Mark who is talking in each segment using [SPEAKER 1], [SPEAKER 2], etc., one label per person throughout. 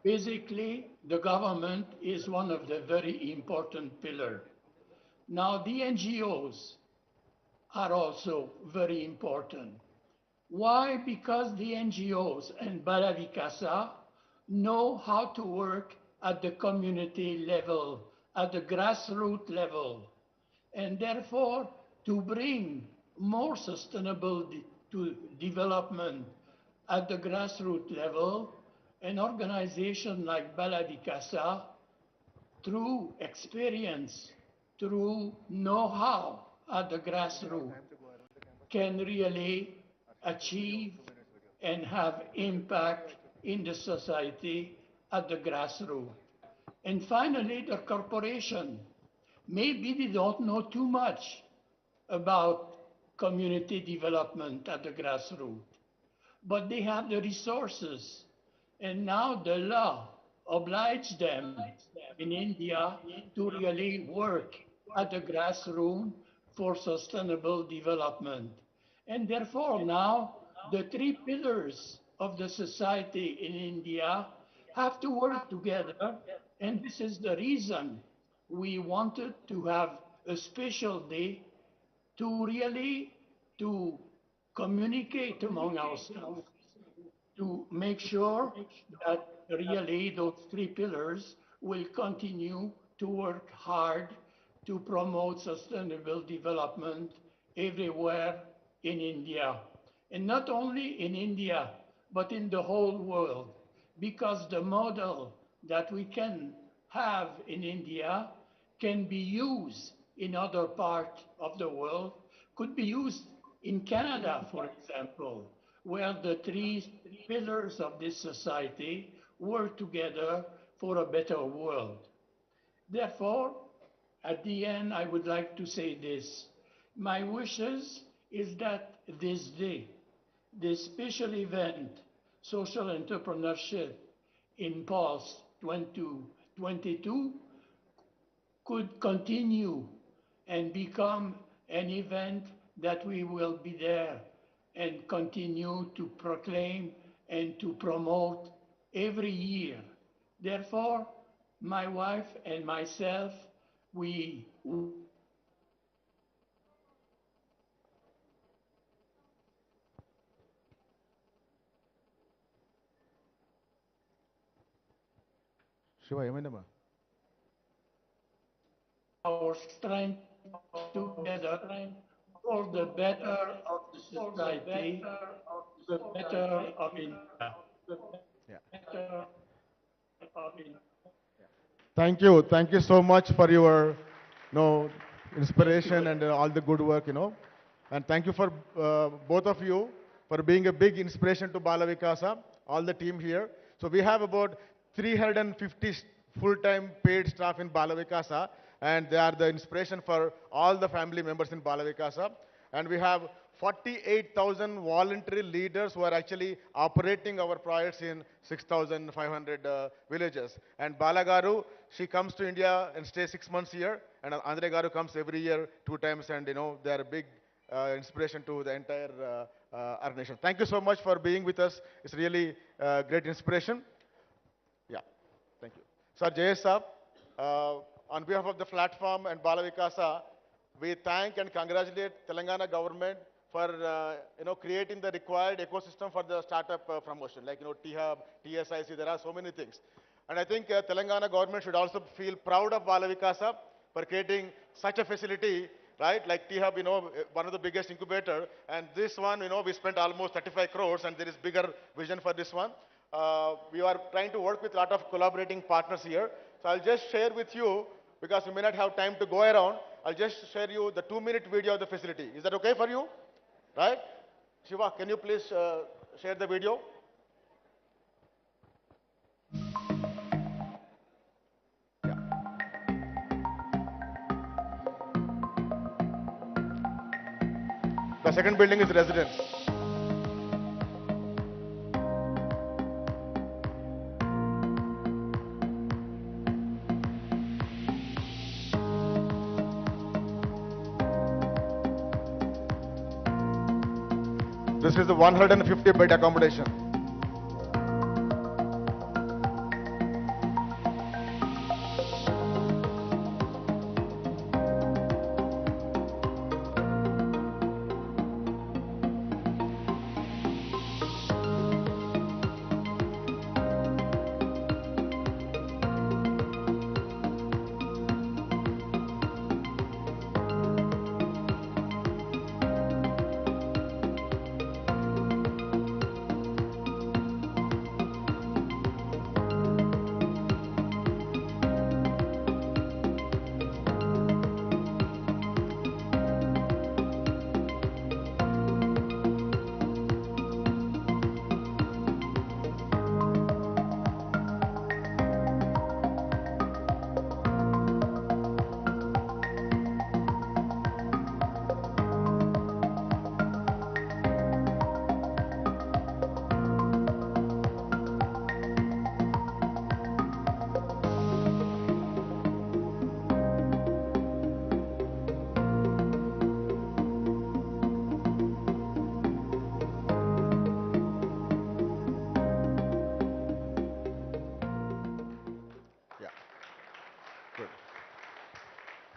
[SPEAKER 1] Basically, the government is one of the very important pillars. Now, the NGOs are also very important. Why? Because the NGOs and Balavikasa know how to work at the community level, at the grassroots level, and therefore to bring more sustainable to development at the grassroots level, an organization like Balavikasa, through experience, through know-how at the grassroots, can really achieve and have impact in the society at the grassroots. And finally, the corporation. Maybe they don't know too much about community development at the grassroots, but they have the resources. And now the law obliges them in India to really work at the grassroots for sustainable development. And therefore now the three pillars of the society in India have to work together. And this is the reason we wanted to have a special day to really to communicate among ourselves, to make sure that really those three pillars will continue to work hard to promote sustainable development everywhere in India. And not only in India, but in the whole world, because the model that we can have in India can be used in other parts of the world, could be used in Canada, for example, where the three pillars of this society work together for a better world. Therefore, at the end, I would like to say this. My wishes is that this day, this special event, social entrepreneurship Impulse 2022, could continue and become an event that we will be there and continue to proclaim and to promote every year. Therefore, my wife and myself, we
[SPEAKER 2] Shiva ఏమైందమ్మా
[SPEAKER 1] our strength together for the better of the society, the better of India.
[SPEAKER 2] Thank you so much for your inspiration and all the good work, and thank you for both of you for being a big inspiration to Bala Vikasa, all the team here. So we have about 350 full-time paid staff in Bala Vikasa, and they are the inspiration for all the family members in Bala Vikasa. And we have 48,000 voluntary leaders who are actually operating our projects in 6,500 villages. And Bala Garu, she comes to India and stays 6 months here, and Andre Garu comes every year 2 times, and they are a big inspiration to the entire our nation. Thank you so much for being with us. It's really great inspiration. Yeah, thank you. Sir Jayesh Saab, on behalf of the platform and Bala Vikasa, we thank and congratulate Telangana government for creating the required ecosystem for the startup promotion, like T-Hub, TSIC. There are so many things, and I think Telangana government should also feel proud of Bala Vikasa for creating such a facility, right? Like T-Hub, one of the biggest incubator, and this one, we spent almost 35 crores, and there is bigger vision for this one. We are trying to work with a lot of collaborating partners here. So I'll just share with you, because we may not have time to go around. I'll just share you the 2-minute video of the facility. Is that okay for you? Right? Shiva, can you please share the video? Yeah. The second building is residence. This is the 150-bed accommodation.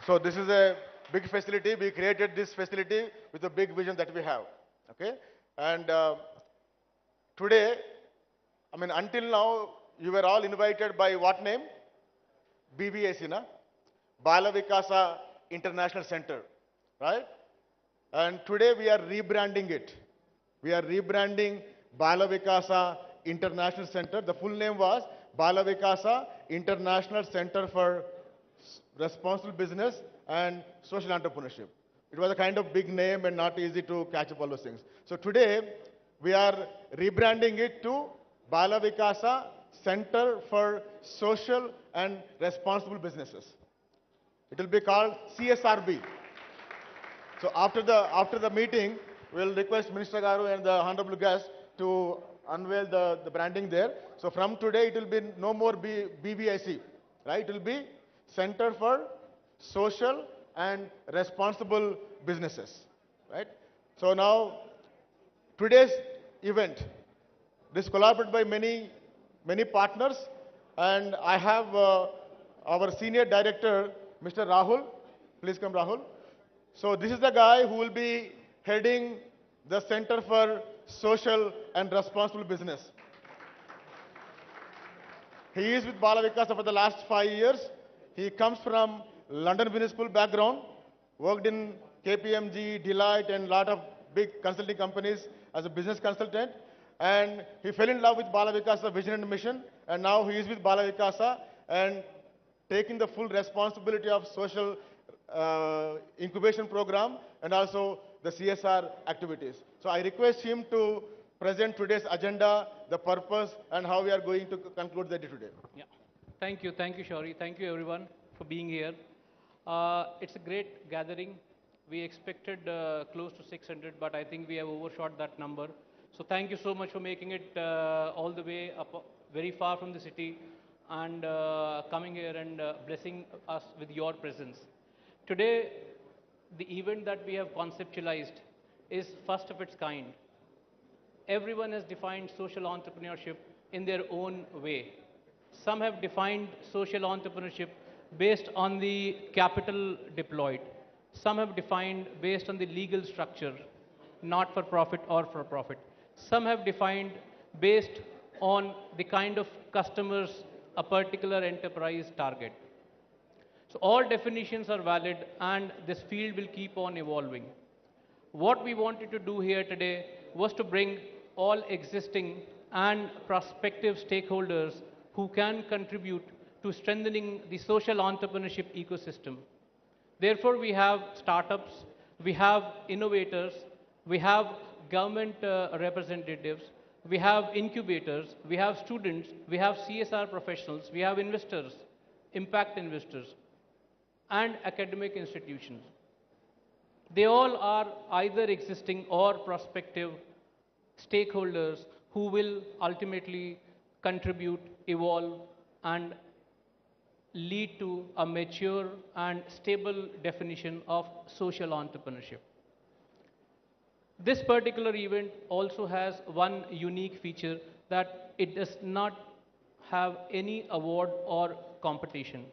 [SPEAKER 2] So this is a big facility. We created this facility with a big vision that we have. Okay? And today, I mean, until now, you were all invited by what name? BVAC, na? Bala Vikasa International Center, right? And today we are rebranding it. We are rebranding Bala Vikasa International Center. The full name was Bala Vikasa International Center for Responsible Business and Social Entrepreneurship. It was a kind of big name and not easy to catch up all those things. So today we are rebranding it to Bala Vikasa Center for Social and Responsible Businesses. It will be called CSRB. So after the meeting, we'll request Minister Garu and the honorable guest to unveil the branding there. So from today, it will be no more BVIC, right? It will be Center for Social and Responsible Businesses, right? So now, today's event, this collaborated by many partners, and I have our senior director, Mr. Rahul. Please come, Rahul. So this is the guy who will be heading the Center for Social and Responsible Business. He is with Bala Vikasa for the last 5 years. He comes from London Business School background, worked in KPMG, Deloitte, and a lot of big consulting companies as a business consultant. And he fell in love with Bala Vikasa vision and mission, and now he is with Bala Vikasa and taking the full responsibility of social incubation program and also the CSR activities. So I request him to present today's agenda, the purpose, and how we are going to conclude the day today.
[SPEAKER 3] Yeah. Thank you, Shauri. Thank you, everyone, for being here. It's a great gathering. We expected close to 600, but I think we have overshot that number. So thank you so much for making it all the way up, very far from the city, and coming here and blessing us with your presence. Today, the event that we have conceptualized is first of its kind. Everyone has defined social entrepreneurship in their own way. Some have defined social entrepreneurship based on the capital deployed. Some have defined based on the legal structure, not for profit or for profit. Some have defined based on the kind of customers a particular enterprise target. So all definitions are valid, and this field will keep on evolving. What we wanted to do here today was to bring all existing and prospective stakeholders who can contribute to strengthening the social entrepreneurship ecosystem. Therefore, we have startups, we have innovators, we have government representatives, we have incubators, we have students, we have CSR professionals, we have investors, impact investors, and academic institutions. They all are either existing or prospective stakeholders who will ultimately contribute, evolve, and lead to a mature and stable definition of social entrepreneurship. This particular event also has one unique feature, that it does not have any award or competition.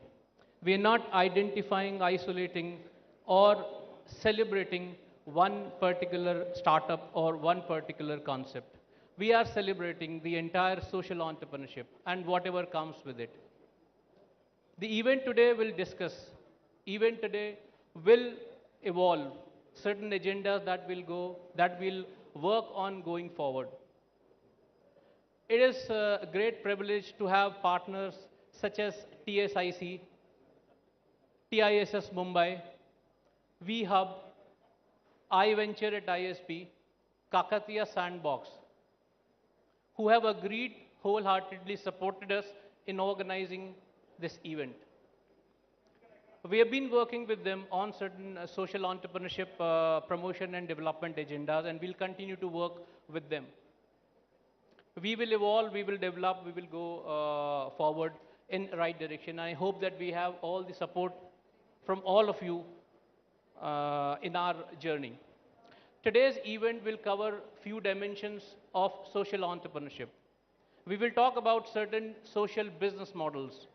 [SPEAKER 3] We are not identifying, isolating, or celebrating one particular startup or one particular concept. We are celebrating the entire social entrepreneurship and whatever comes with it. The event today will discuss, event today will evolve certain agendas that will work on going forward. It is a great privilege to have partners such as TSIC, TISS Mumbai, VHub, iVenture at ISP, Kakatiya Sandbox, who have agreed, wholeheartedly supported us in organizing this event. We have been working with them on certain social entrepreneurship promotion and development agendas, and we'll continue to work with them. We will evolve, we will develop, we will go forward in the right direction. I hope that we have all the support from all of you in our journey. Today's event will cover few dimensions of social entrepreneurship. We will talk about certain social business models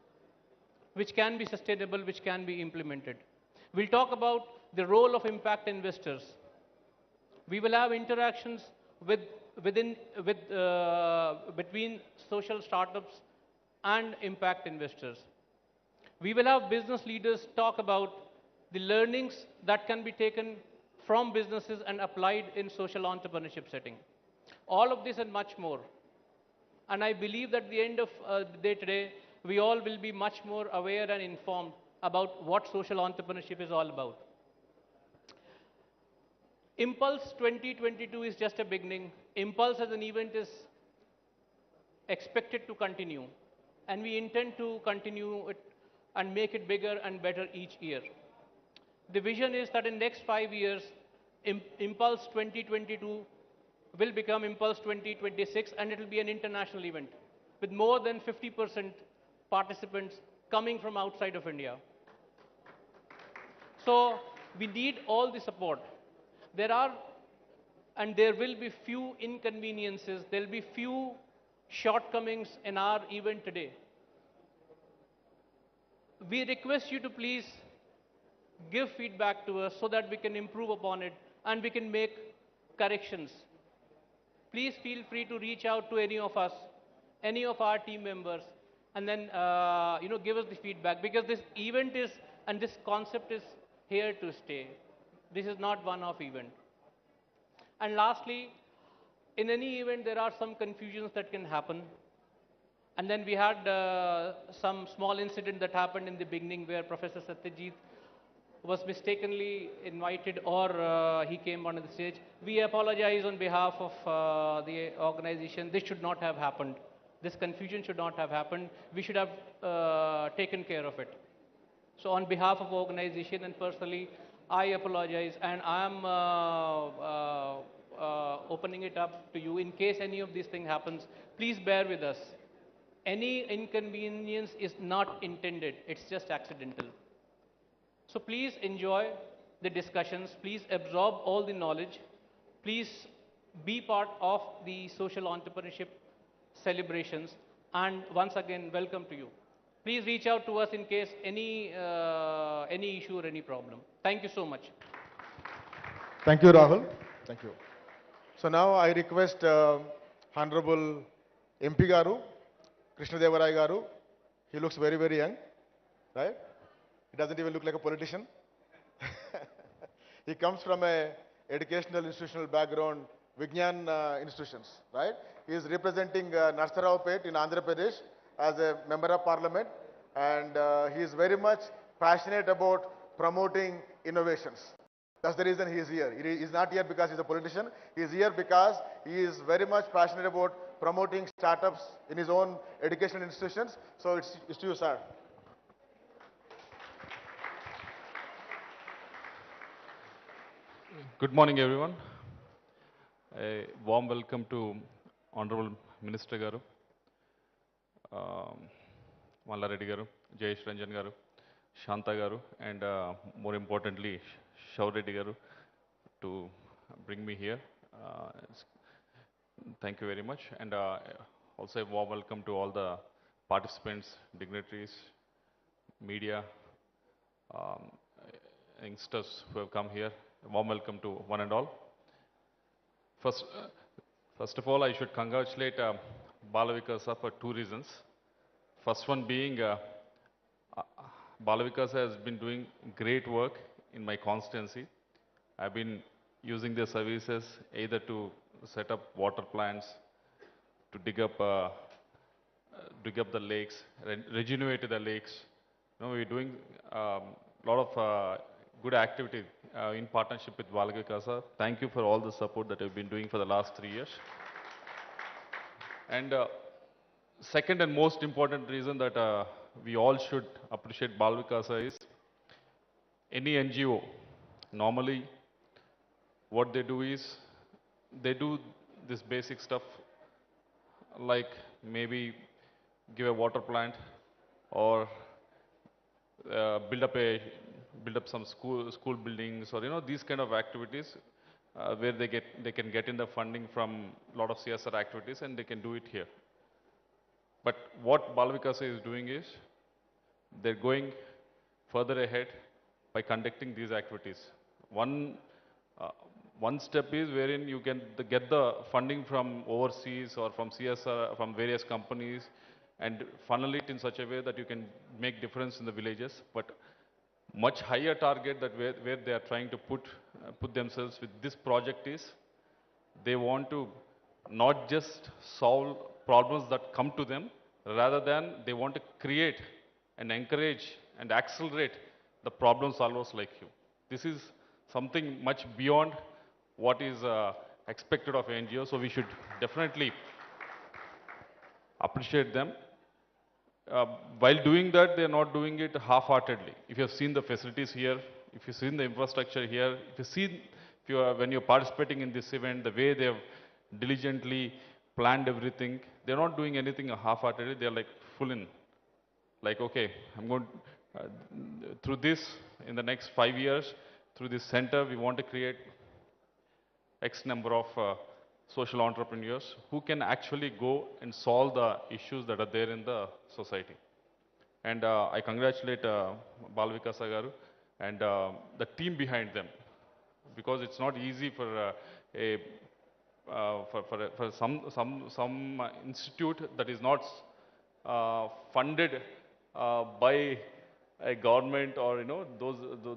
[SPEAKER 3] which can be sustainable, which can be implemented. We'll talk about the role of impact investors. We will have interactions with, between social startups and impact investors. We will have business leaders talk about the learnings that can be taken from businesses and applied in social entrepreneurship setting. All of this and much more. And I believe that at the end of the day today, we all will be much more aware and informed about what social entrepreneurship is all about. Impulse 2022 is just a beginning. Impulse as an event is expected to continue, and we intend to continue it and make it bigger and better each year. The vision is that in the next 5 years, Impulse 2022 will become Impulse 2026, and it will be an international event with more than 50% participants coming from outside of India. So we need all the support. There are and there will be few inconveniences, there will be few shortcomings in our event today. We request you to please give feedback to us so that we can improve upon it and we can make corrections. Please feel free to reach out to any of us, any of our team members, and then give us the feedback, because this event is, and this concept is here to stay. This is not one-off event. And lastly, in any event, there are some confusions that can happen. And then we had some small incident that happened in the beginning where Professor Satyajit was mistakenly invited, or he came onto the stage. We apologize on behalf of the organization. This should not have happened. This confusion should not have happened. We should have taken care of it. So on behalf of the organization and personally, I apologize, and I am opening it up to you. In case any of these things happens, please bear with us. Any inconvenience is not intended. It's just accidental. So please enjoy the discussions. Please absorb all the knowledge. Please be part of the social entrepreneurship celebrations. And once again, welcome to you. Please reach out to us in case any issue or any problem. Thank you so much.
[SPEAKER 2] Thank you, Rahul. Thank you. So now I request Honorable MP Garu, Krishna Devarai Garu. He looks very, very young, right? He doesn't even look like a politician. He comes from a educational institutional background, Vignan institutions, right? He is representing Narsaraopet in Andhra Pradesh as a member of parliament, and he is very much passionate about promoting innovations. That's the reason he is here. He is not here because he's a politician. He is here because he is very much passionate about promoting startups in his own educational institutions. So it's to you, sir.
[SPEAKER 4] Good morning, everyone. A warm welcome to Honorable Minister Garu, Malla Reddy Garu, Jayesh Ranjan Garu, Shanta Garu, and more importantly, Shaur Reddy Garu, to bring me here. Thank you very much. And also a warm welcome to all the participants, dignitaries, media, youngsters who have come here. A warm welcome to one and all. First of all, I should congratulate Bala Vikasa for two reasons. First one being, Bala Vikasa has been doing great work in my constituency. I've been using their services either to set up water plants, to dig up the lakes, regenerate the lakes. You know, we're doing a lot of good activity in partnership with Bala Vikasa. Thank you for all the support that you've been doing for the last 3 years. And second and most important reason that we all should appreciate Bala Vikasa is, any NGO, normally what they do is, they do this basic stuff like maybe give a water plant or build up some school buildings, or these kind of activities where they can get in the funding from a lot of CSR activities, and they can do it here. But what Bala Vikasa is doing is, they're going further ahead by by conducting these activities. One, uh, one step is wherein you can get the funding from overseas or from CSR, from various companies, and funnel it in such a way that you can make difference in the villages. But much higher target that where they are trying to put themselves with this project is they want to not just solve problems that come to them, rather than they want to create and encourage and accelerate the problem solvers like you. This is something much beyond what is expected of NGO, so we should definitely appreciate them. Uh, while doing that, they are not doing it half-heartedly. If you have seen the facilities here, if you've seen the infrastructure here, if you are, when you're participating in this event, the way they have diligently planned everything, they're not doing anything half-heartedly. They're like full in. Like, okay, I'm going through this in the next 5 years, through this center, we want to create X number of social entrepreneurs who can actually go and solve the issues that are there in the society. And I congratulate Balvikasa Garu and the team behind them, because it's not easy for some institute that is not funded by a government or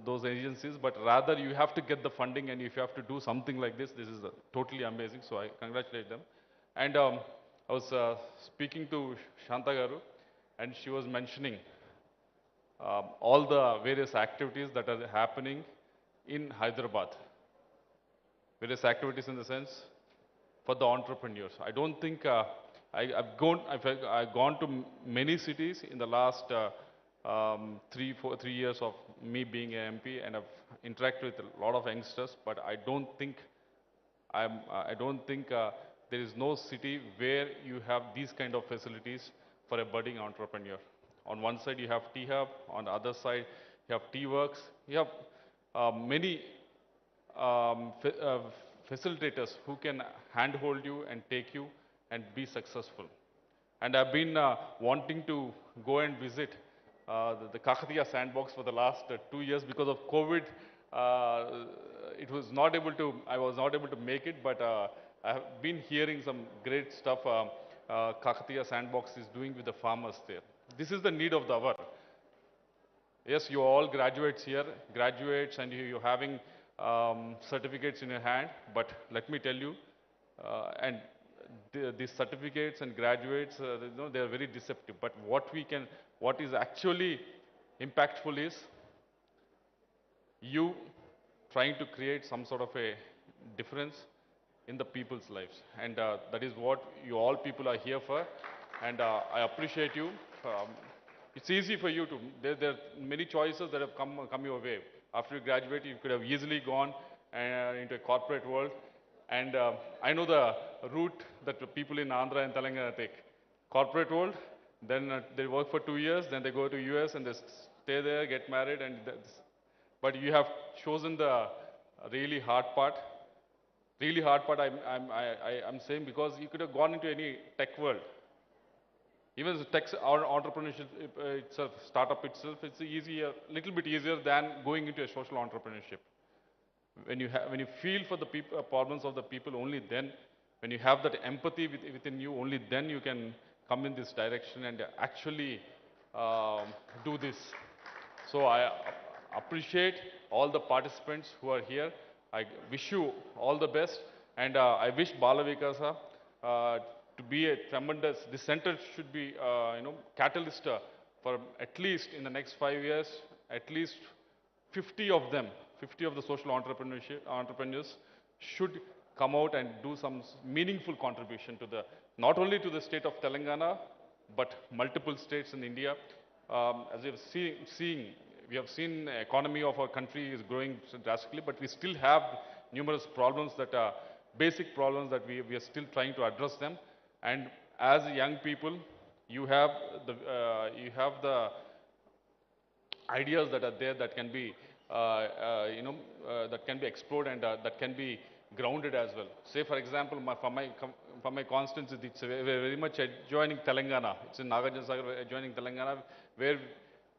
[SPEAKER 4] those agencies, but rather you have to get the funding, and if you have to do something like this, this is totally amazing. So I congratulate them. And I was speaking to Shanta Garu, and she was mentioning all the various activities that are happening in Hyderabad. Various activities in the sense for the entrepreneurs. I don't think I've gone to many cities in the last 3 years of me being an MP, and I've interacted with a lot of youngsters. But I don't think there is no city where you have these kind of facilities for a budding entrepreneur. On one side you have T-Hub, on the other side you have T-Works, you have many facilitators who can handhold you and take you and be successful. And I've been wanting to go and visit the KTR sandbox for the last 2 years. Because of COVID, I was not able to make it, but I have been hearing some great stuff KTR sandbox is doing with the farmers there. This is the need of the hour. Yes, you are all graduates here, and you're having certificates in your hand, but let me tell you, and these certificates and graduates, they are very deceptive. But what is actually impactful is you trying to create some sort of a difference in the people's lives. And that is what you all people are here for. And I appreciate you. It's easy for you to, there are many choices that have come your way. After you graduate, you could have easily gone into a corporate world. And I know the route that the people in Andhra and Telangana take. Corporate world, then they work for 2 years, then they go to US and they stay there, get married, and but you have chosen the really hard part. Really hard part, I'm saying, because you could have gone into any tech world. Even the tech or entrepreneurship itself, startup itself, it's easier, little bit easier than going into a social entrepreneurship. When you feel for the problems of the people, only then, when you have that empathy within you, only then you can come in this direction and actually do this. So I appreciate all the participants who are here. I wish you all the best, and I wish Balavikasa to be a tremendous. This center should be, catalyst for at least in the next 5 years, at least 50 of them, 50 of the social entrepreneurs should come out and do some meaningful contribution to not only to the state of Telangana, but multiple states in India. As we have seen the economy of our country is growing drastically, but we still have numerous problems that are basic problems that we are still trying to address them. And as young people, you have the ideas that are there that can be that can be explored, and that can be grounded as well. Say, for example, for my constituency, it's very much adjoining Telangana. It's in Nagarjuna Sagar, adjoining Telangana, where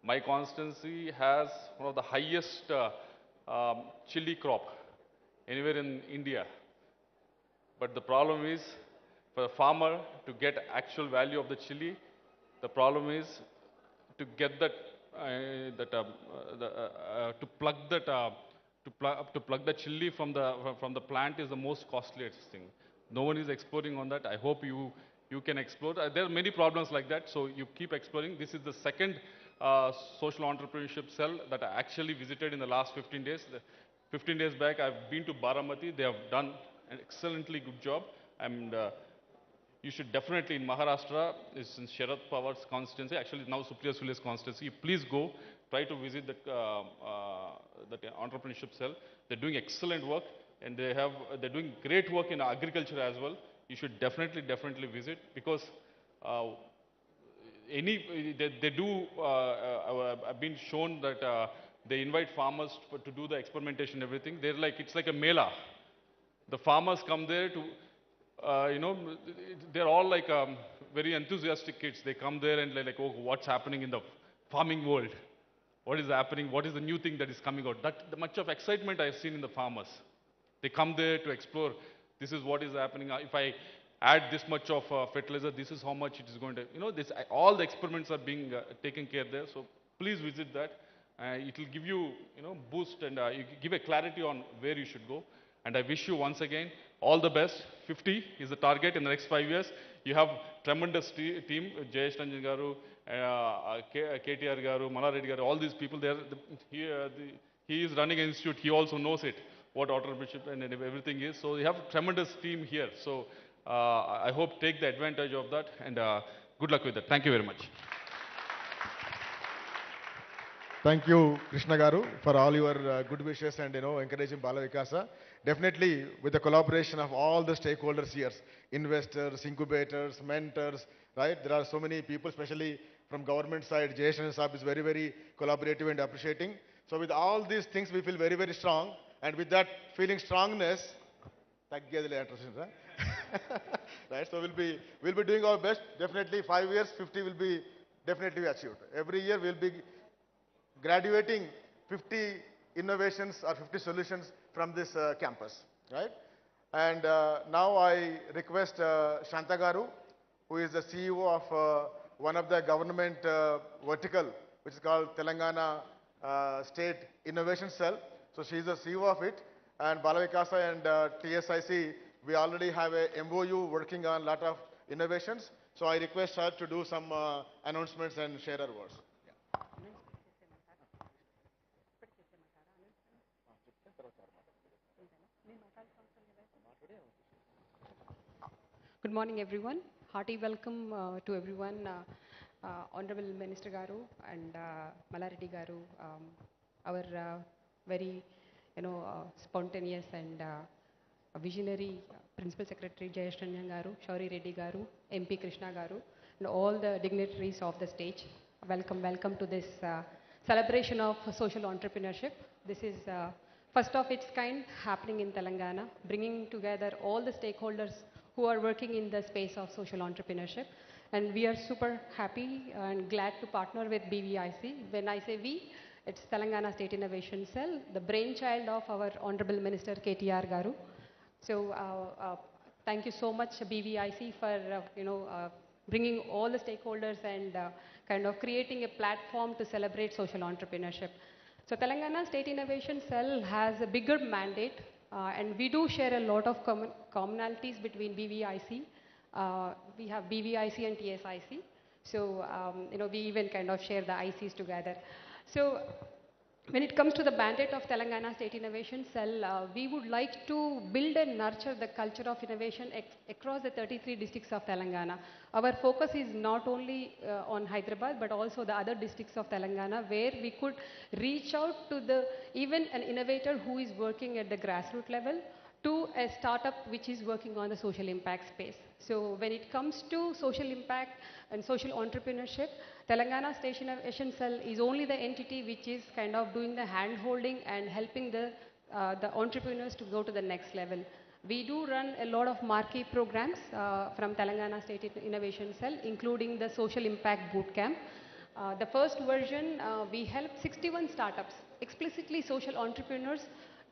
[SPEAKER 4] My constituency has one of the highest chili crop anywhere in India. But the problem is, for the farmer to get actual value of the chili, the problem is to get that, to plug that, to plug the chili from the plant is the most costliest thing. No one is exploring on that. I hope you can explore. There are many problems like that, so you keep exploring. This is the second social entrepreneurship cell that I actually visited in the last 15 days. 15 days back, I've been to Baramati. They have done an excellently good job. And you should definitely, in Maharashtra, it's in Sharad Pawar's constituency, actually now Supriya Sule's constituency, please go, try to visit that entrepreneurship cell. They're doing excellent work, and they're doing great work in agriculture as well. You should definitely visit, because they do, I've been shown that they invite farmers to do the experimentation and everything. They're like, it's like a mela. The farmers come there to, they're all like very enthusiastic kids. They come there and they're like, oh, what's happening in the farming world? What is happening? What is the new thing that is coming out? That much of excitement I've seen in the farmers. They come there to explore. This is what is happening. If I add this much of fertilizer, this is how much it is going to, all the experiments are being taken care there. So please visit that. It will give you, boost and you give a clarity on where you should go. And I wish you once again all the best. 50 is the target in the next 5 years. You have tremendous team, Jayesh Ranjan Garu, KTR Garu, Malareddy Garu, all these people there. He is running an institute. He also knows it, what entrepreneurship and everything is. So you have a tremendous team here. So I hope take the advantage of that, and good luck with that. Thank you very much.
[SPEAKER 2] Thank you, Krishna Garu, for all your good wishes and encouraging Bala Vikasa. Definitely, with the collaboration of all the stakeholders here, investors, incubators, mentors, right? There are so many people, especially from government side. Jayesh Saab is very collaborative and appreciating. So with all these things, we feel very strong. And with that feeling strongness, right? So we'll be doing our best. Definitely 5 years, 50 will be definitely achieved. Every year we'll be graduating 50 innovations or 50 solutions from this campus, right? And now I request Shanta Garu, who is the CEO of one of the government vertical, which is called Telangana State Innovation Cell. So she is the CEO of it. And Bala Vikasa and TSIC, we already have a MOU working on a lot of innovations. So I request her to do some announcements and share her words.
[SPEAKER 5] Good morning, everyone. Hearty welcome to everyone, Honorable Minister Garu and Malareddy Garu, our very, spontaneous and visionary Principal Secretary Jayesh Ranjan Garu, Shauri Reddy Garu, MP Krishna Garu, and all the dignitaries of the stage. Welcome to this celebration of social entrepreneurship. This is first of its kind happening in Telangana, bringing together all the stakeholders who are working in the space of social entrepreneurship. And we are super happy and glad to partner with BVIC. When I say we, it's Telangana State Innovation Cell, the brainchild of our Honorable Minister KTR Garu. So thank you so much BVIC for bringing all the stakeholders and kind of creating a platform to celebrate social entrepreneurship. So Telangana State Innovation Cell has a bigger mandate, and we do share a lot of commonalities between BVIC. We have BVIC and TSIC. So, we even kind of share the ICs together. So, when it comes to the mandate of Telangana State Innovation Cell, we would like to build and nurture the culture of innovation across the 33 districts of Telangana. Our focus is not only on Hyderabad, but also the other districts of Telangana, where we could reach out to even an innovator who is working at the grassroots level, to a startup which is working on the social impact space. So when it comes to social impact and social entrepreneurship, Telangana State Innovation Cell is only the entity which is kind of doing the hand-holding and helping the entrepreneurs to go to the next level. We do run a lot of marquee programs from Telangana State Innovation Cell, including the Social Impact Bootcamp. The first version, we helped 61 startups, explicitly social entrepreneurs,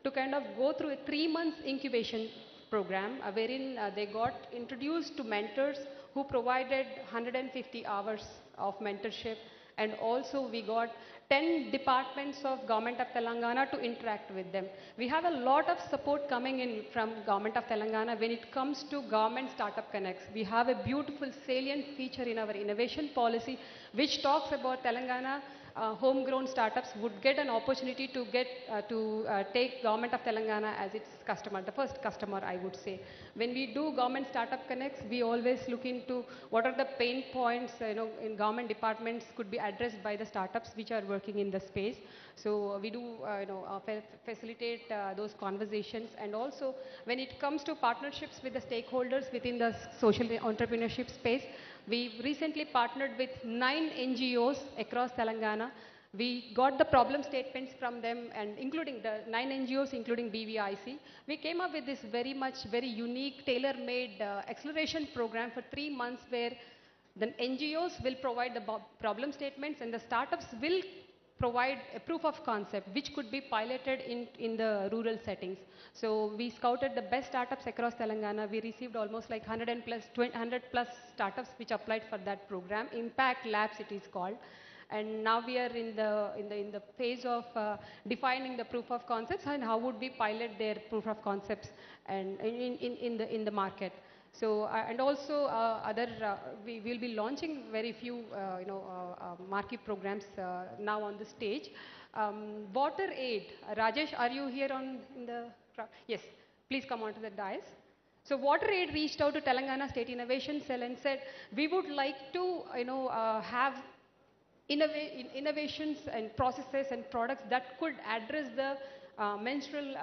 [SPEAKER 5] to kind of go through a 3 months incubation program wherein they got introduced to mentors who provided 150 hours of mentorship, and also we got 10 departments of Government of Telangana to interact with them. We have a lot of support coming in from Government of Telangana when it comes to Government Startup Connects. We have a beautiful salient feature in our innovation policy which talks about Telangana homegrown startups would get an opportunity to take Government of Telangana as its customer, the first customer, I would say. When we do Government Startup Connects, we always look into what are the pain points in government departments could be addressed by the startups which are working in the space. So we do facilitate those conversations, and also when it comes to partnerships with the stakeholders within the social entrepreneurship space, we recently partnered with 9 NGOs across Telangana. We got the problem statements from them, and including the 9 NGOs, including BVIC. We came up with this very unique, tailor-made acceleration program for 3 months where the NGOs will provide the problem statements and the startups will provide a proof of concept which could be piloted in the rural settings. So we scouted the best startups across Telangana. We received almost like 100 plus startups which applied for that program. Impact Labs it is called. And now we are in the phase of defining the proof of concepts and how would we pilot their proof of concepts and in the market. So and also we will be launching very few marquee programs now on the stage. Water Aid. Rajesh, are you here in the crowd? Yes, please come onto the dais. So Water Aid reached out to Telangana State Innovation Cell and said, we would like to have innovations and processes and products that could address the menstrual,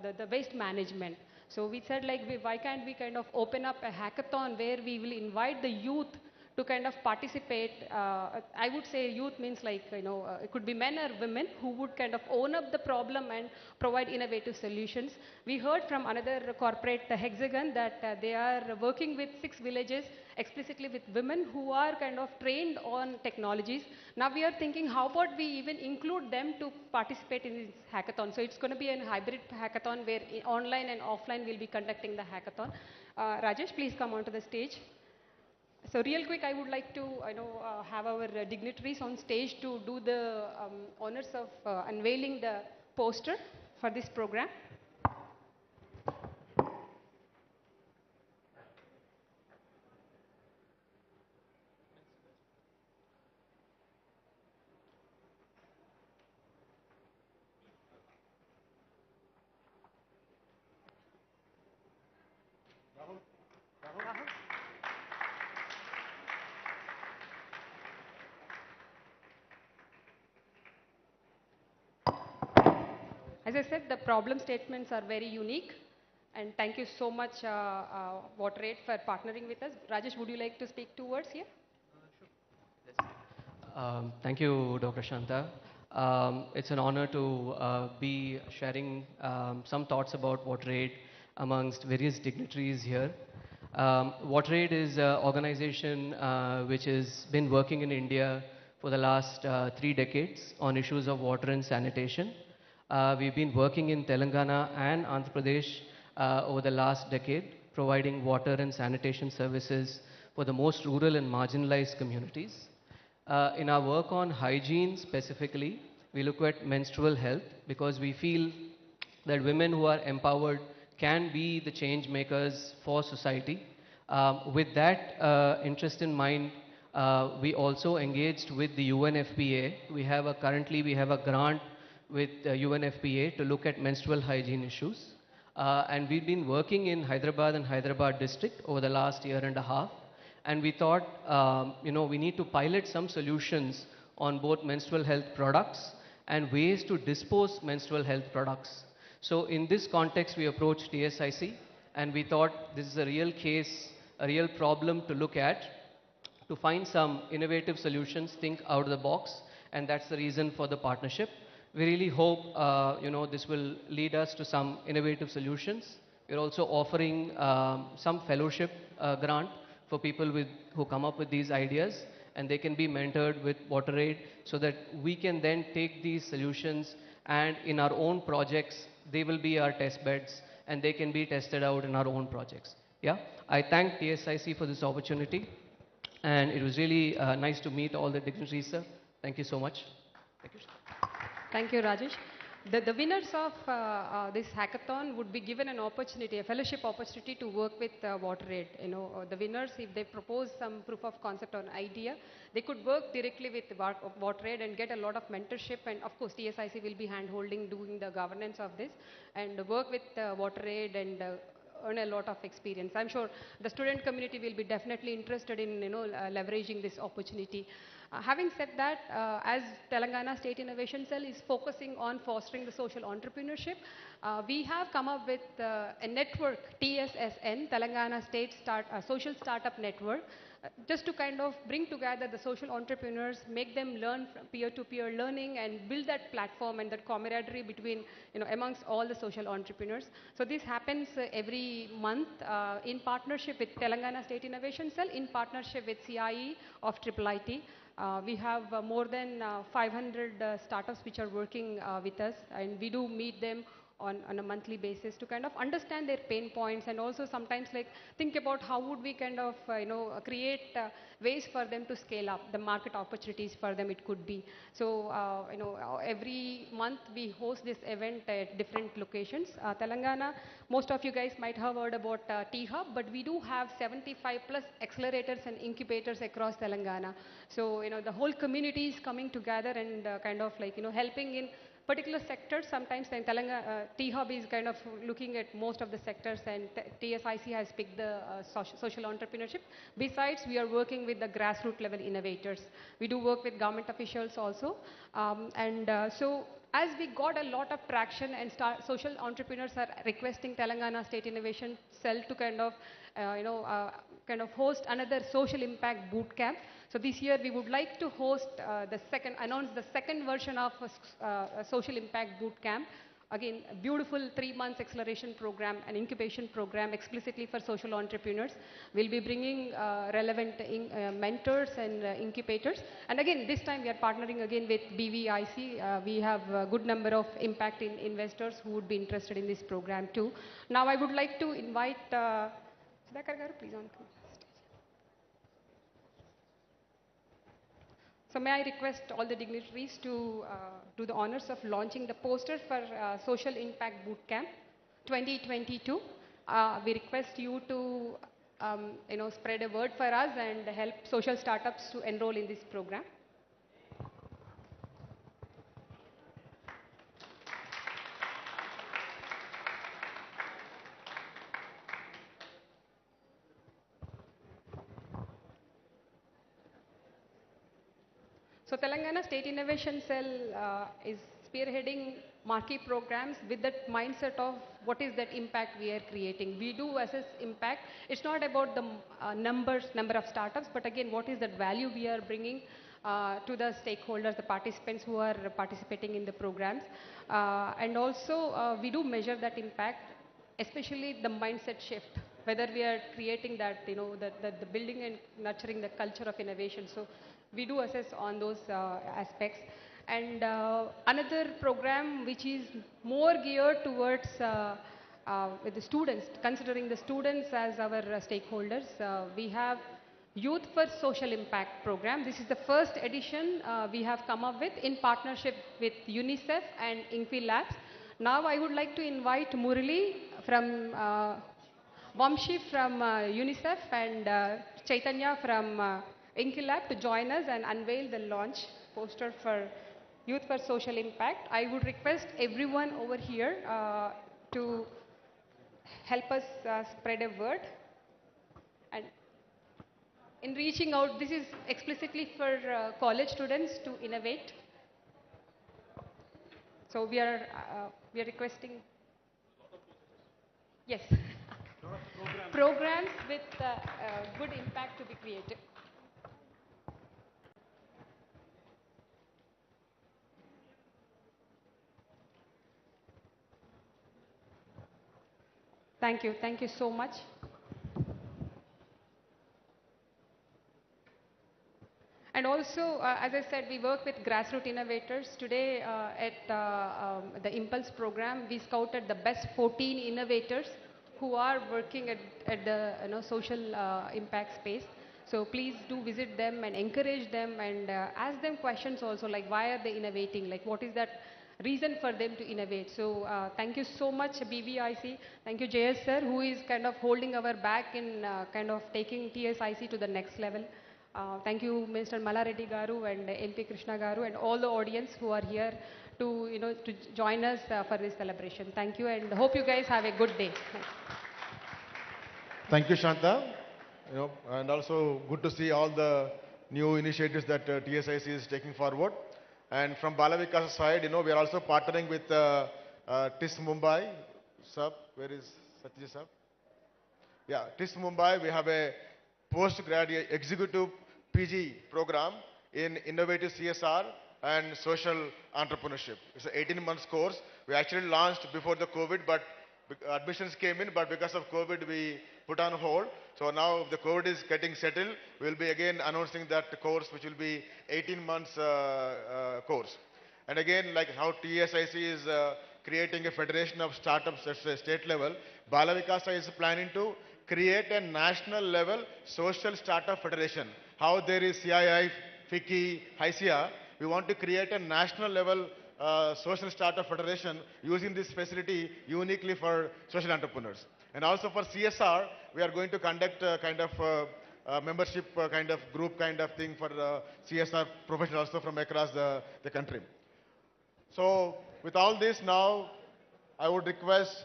[SPEAKER 5] the waste management. So we said, like, why can't we kind of open up a hackathon where we will invite the youth to kind of participate. I would say youth means like, it could be men or women who would kind of own up the problem and provide innovative solutions. We heard from another corporate, Hexagon, that they are working with 6 villages, explicitly with women who are kind of trained on technologies. Now we are thinking, how about we even include them to participate in this hackathon? So it's going to be a hybrid hackathon where online and offline we'll be conducting the hackathon. Rajesh, please come onto the stage. So real quick, I would like to have our dignitaries on stage to do the honors of unveiling the poster for this program. As I said, the problem statements are very unique, and thank you so much, WaterAid, for partnering with us. Rajesh, would you like to speak 2 words here?
[SPEAKER 6] Sure. Thank you, Dr. Shanta. It's an honor to be sharing some thoughts about WaterAid amongst various dignitaries here. WaterAid is an organization which has been working in India for the last 3 decades on issues of water and sanitation. We've been working in Telangana and Andhra Pradesh over the last decade, providing water and sanitation services for the most rural and marginalized communities. In our work on hygiene specifically, we look at menstrual health because we feel that women who are empowered can be the change makers for society. With that interest in mind, we also engaged with the UNFPA. Currently we have a grant with UNFPA to look at menstrual hygiene issues. And we've been working in Hyderabad and Hyderabad district over the last 1.5 years. And we thought, we need to pilot some solutions on both menstrual health products and ways to dispose menstrual health products. So in this context, we approached TSIC, and we thought this is a real case, a real problem to look at, to find some innovative solutions, think out of the box, and that's the reason for the partnership. We really hope, this will lead us to some innovative solutions. We're also offering some fellowship grant for people who come up with these ideas. and they can be mentored with WaterAid so that we can then take these solutions and in our own projects, they will be our test beds and they can be tested out in our own projects. Yeah, I thank TSIC for this opportunity, and it was really nice to meet all the dignitaries, sir. Thank you so much. Thank you, sir.
[SPEAKER 5] Thank you, Rajesh. The winners of this hackathon would be given an opportunity, a fellowship opportunity to work with WaterAid. The winners, if they propose some proof of concept or an idea, they could work directly with WaterAid and get a lot of mentorship. And of course, TSIC will be hand-holding, doing the governance of this, and work with WaterAid and earn a lot of experience. I'm sure the student community will be definitely interested in leveraging this opportunity. Having said that, as Telangana State Innovation Cell is focusing on fostering the social entrepreneurship, we have come up with a network, TSSN, Telangana State Social Startup Network, just to kind of bring together the social entrepreneurs, make them learn from peer-to-peer learning and build that platform and that camaraderie between, amongst all the social entrepreneurs. So this happens every month in partnership with Telangana State Innovation Cell, in partnership with CIE of IIIT. We have more than 500 startups which are working with us, and we do meet them on a monthly basis to kind of understand their pain points, and also sometimes like think about how would we kind of create ways for them to scale up the market opportunities for them it could be. So every month we host this event at different locations. Telangana, most of you guys might have heard about T-Hub, but we do have 75 plus accelerators and incubators across Telangana. So the whole community is coming together and kind of like helping in particular sectors. Sometimes in Telangana, T-Hub is kind of looking at most of the sectors, and TSIC has picked the social entrepreneurship. Besides, we are working with the grassroots level innovators. We do work with government officials also. So as we got a lot of traction and social entrepreneurs are requesting Telangana State Innovation Cell to kind of host another social impact boot camp. So this year we would like to host announce the second version of a social impact boot camp. Again, a beautiful 3 months acceleration program, an incubation program explicitly for social entrepreneurs. We'll be bringing relevant mentors and incubators. And again, this time we are partnering again with BVIC. We have a good number of impact investors who would be interested in this program too. Now I would like to invite Sudhakar garu, please on stage. So may I request all the dignitaries to do the honors of launching the poster for Social Impact Bootcamp 2022. We request you to spread a word for us and help social startups to enroll in this program. So Telangana State Innovation Cell is spearheading marquee programs with that mindset of what is that impact we are creating. We do assess impact. It's not about the number of startups, but again, what is that value we are bringing to the stakeholders, the participants who are participating in the programs. And also, we do measure that impact, especially the mindset shift, whether we are creating that, the building and nurturing the culture of innovation. So we do assess on those aspects. And another program which is more geared towards with the students, considering the students as our stakeholders, we have Youth for Social Impact program. This is the first edition we have come up with in partnership with UNICEF and INPI Labs. Now I would like to invite Murali from Vamshi from UNICEF and Chaitanya from INPI Lab to join us and unveil the launch poster for Youth for Social Impact. I would request everyone over here to help us spread a word. And in reaching out, this is explicitly for college students to innovate. So we are requesting, yes, programs with good impact to be created. Thank you so much. also, as I said, we work with grassroots innovators. Today at the Impulse program, we scouted the best 14 innovators who are working at the social impact space. So please do visit them and encourage them and ask them questions also, like why are they innovating, like what is that reason for them to innovate. So thank you so much BVIC. Thank you JS sir, who is kind of holding our back in kind of taking TSIC to the next level. Thank you Mr. Malareddy Garu and MP Krishna Garu and all the audience who are here to to join us for this celebration. Thank you and hope you guys have a good day.
[SPEAKER 2] Thank you, Shanta. And also good to see all the new initiatives that TSIC is taking forward. And from Balavikas's side, we are also partnering with TIS Mumbai. Sir, where is Satya sir? Yeah, TIS Mumbai. We have a postgraduate executive PG program in innovative CSR and social entrepreneurship. It's an 18 months course. We actually launched before the COVID, but admissions came in, but because of COVID, we put on hold. So now the COVID is getting settled. We'll be again announcing that course, which will be 18 months course. And again, like how TSIC is creating a federation of startups at the state level, Balavikasa is planning to create a national level social startup federation. How there is CII, FICCI, HICIA, we want to create a national level social startup federation using this facility uniquely for social entrepreneurs. And also for CSR, we are going to conduct a kind of membership kind of group kind of thing for CSR professionals also from across the country. So with all this now, I would request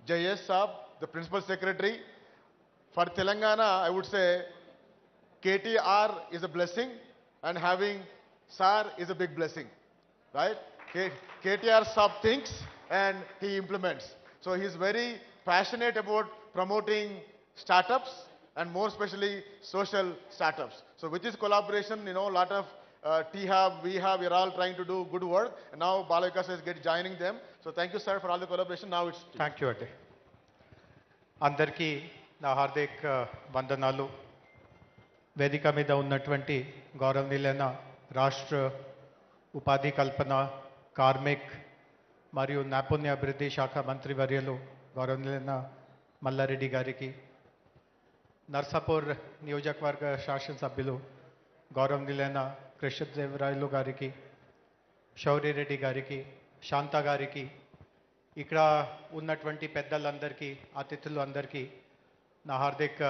[SPEAKER 2] Jayes Saab, the Principal Secretary. For Telangana, I would say KTR is a blessing and having SAR is a big blessing, right? KTR Saab thinks and he implements. So he's very passionate about promoting startups and more especially social startups. So with this collaboration, a lot of T-Hub, V-Hub, we're all trying to do good work. And now Balavikasa is joining them. So thank you, sir, for all the collaboration. Now it's...
[SPEAKER 7] Thank you, Ade. Andarki na hardik vandanalu. వేదిక మీద ఉన్నటువంటి గౌరవనీయులైన రాష్ట్ర ఉపాధి కల్పన karmic మరియు నైపుణ్య అభివృద్ధి శాఖ మంత్రివర్యులు గౌరవనీయులైన మల్లారెడ్డి గారికి, నర్సాపూర్ నియోజకవర్గ శాసనసభ్యులు గౌరవనీయులైన కృష్ణదేవరాయలు గారికి, శౌర్యరెడ్డి గారికి, శాంత గారికి, ఇక్కడ ఉన్నటువంటి పెద్దలందరికీ, అతిథులు అందరికీ నా హార్దిక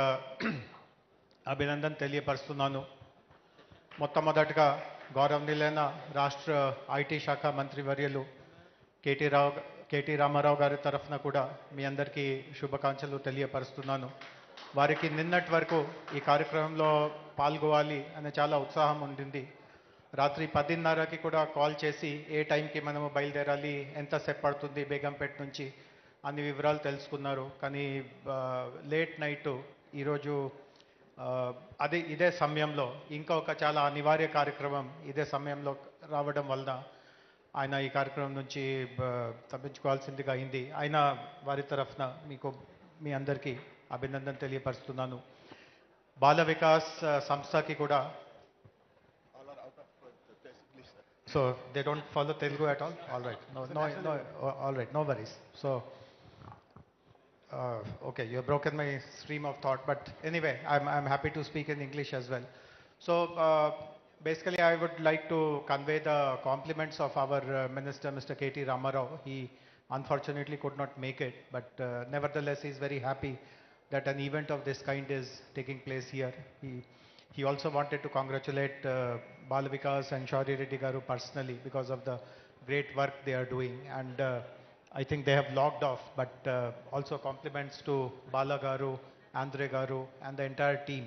[SPEAKER 7] అభినందన తెలియపరుస్తున్నాను. మొట్టమొదటిగా గౌరవనీయులైన రాష్ట్ర ఐటీ శాఖ మంత్రివర్యులు కేటీ రామారావు గారి తరఫున కూడా మీ అందరికీ శుభాకాంక్షలు తెలియపరుస్తున్నాను. వారికి నిన్నటి వరకు ఈ కార్యక్రమంలో పాల్గొవాలి అనే చాలా ఉత్సాహం ఉండింది. రాత్రి 10:30కి కూడా కాల్ చేసి ఏ టైంకి మనము బయలుదేరాలి, ఎంతసేపు పడుతుంది బేగంపేట నుంచి అన్ని వివరాలు తెలుసుకున్నారు. కానీ లేట్ నైట్ ఈరోజు ఇదే సమయంలో ఇంకొక చాలా అనివార్య కార్యక్రమం ఇదే సమయంలో రావడం వలన ఆయన ఈ కార్యక్రమం నుంచి తప్పించుకోవాల్సిందిగా అయింది. ఆయన వారి తరఫున మీ అందరికీ అభినందన తెలియపరుస్తున్నాను. బాల వికాస్ సంస్థకి కూడా so they don't follow Telugu at all. All right, all right, no worries. So okay, you have broken my stream of thought, but anyway, I'm happy to speak in English as well. So basically, I would like to convey the compliments of our Minister, Mr. KT Ramarao. He unfortunately could not make it, but nevertheless, he's very happy that an event of this kind is taking place here. He also wanted to congratulate Balavikas and Shauri Reddy Garu personally because of the great work they are doing, and I think they have logged off, but also compliments to Bala Garu, Andre Garu and the entire team,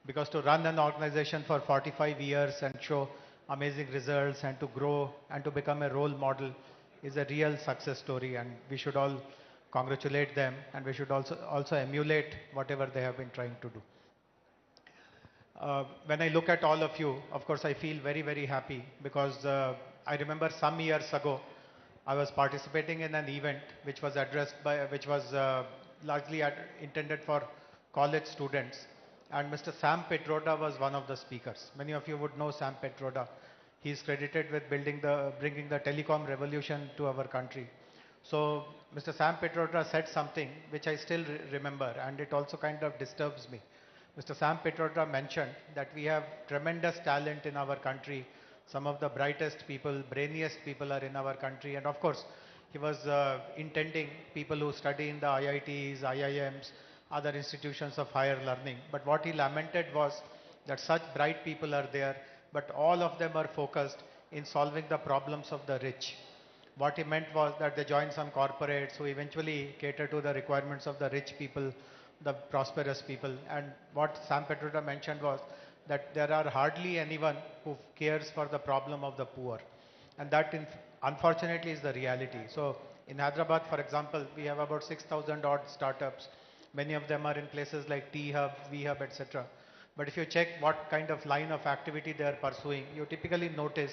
[SPEAKER 7] because to run an organization for 45 years and show amazing results and to grow and to become a role model is a real success story, and we should all congratulate them, and we should also emulate whatever they have been trying to do. When I look at all of you, of course I feel very, very happy because I remember some years ago I was participating in an event which was largely intended for college students, and Mr. Sam Pedroda was one of the speakers. Many of you would know Sam Pedroda. He is credited with bringing the telecom revolution to our country. So Mr. Sam Pedroda said something which I still remember, and it also kind of disturbs me. Mr. Sam Pedroda mentioned that we have tremendous talent in our country. Some of the brightest people, brainiest people are in our country, and of course, he was intending people who study in the IITs, IIMs, other institutions of higher learning. But what he lamented was that such bright people are there, but all of them are focused in solving the problems of the rich. What he meant was that they join some corporates who eventually cater to the requirements of the rich people, the prosperous people. And what Sam Pedroda mentioned was that there are hardly anyone who cares for the problem of the poor. And that unfortunately is the reality. So in Hyderabad, for example, we have about 6,000 odd startups. Many of them are in places like T-Hub, V-Hub, etc. But if you check what kind of line of activity they are pursuing, you typically notice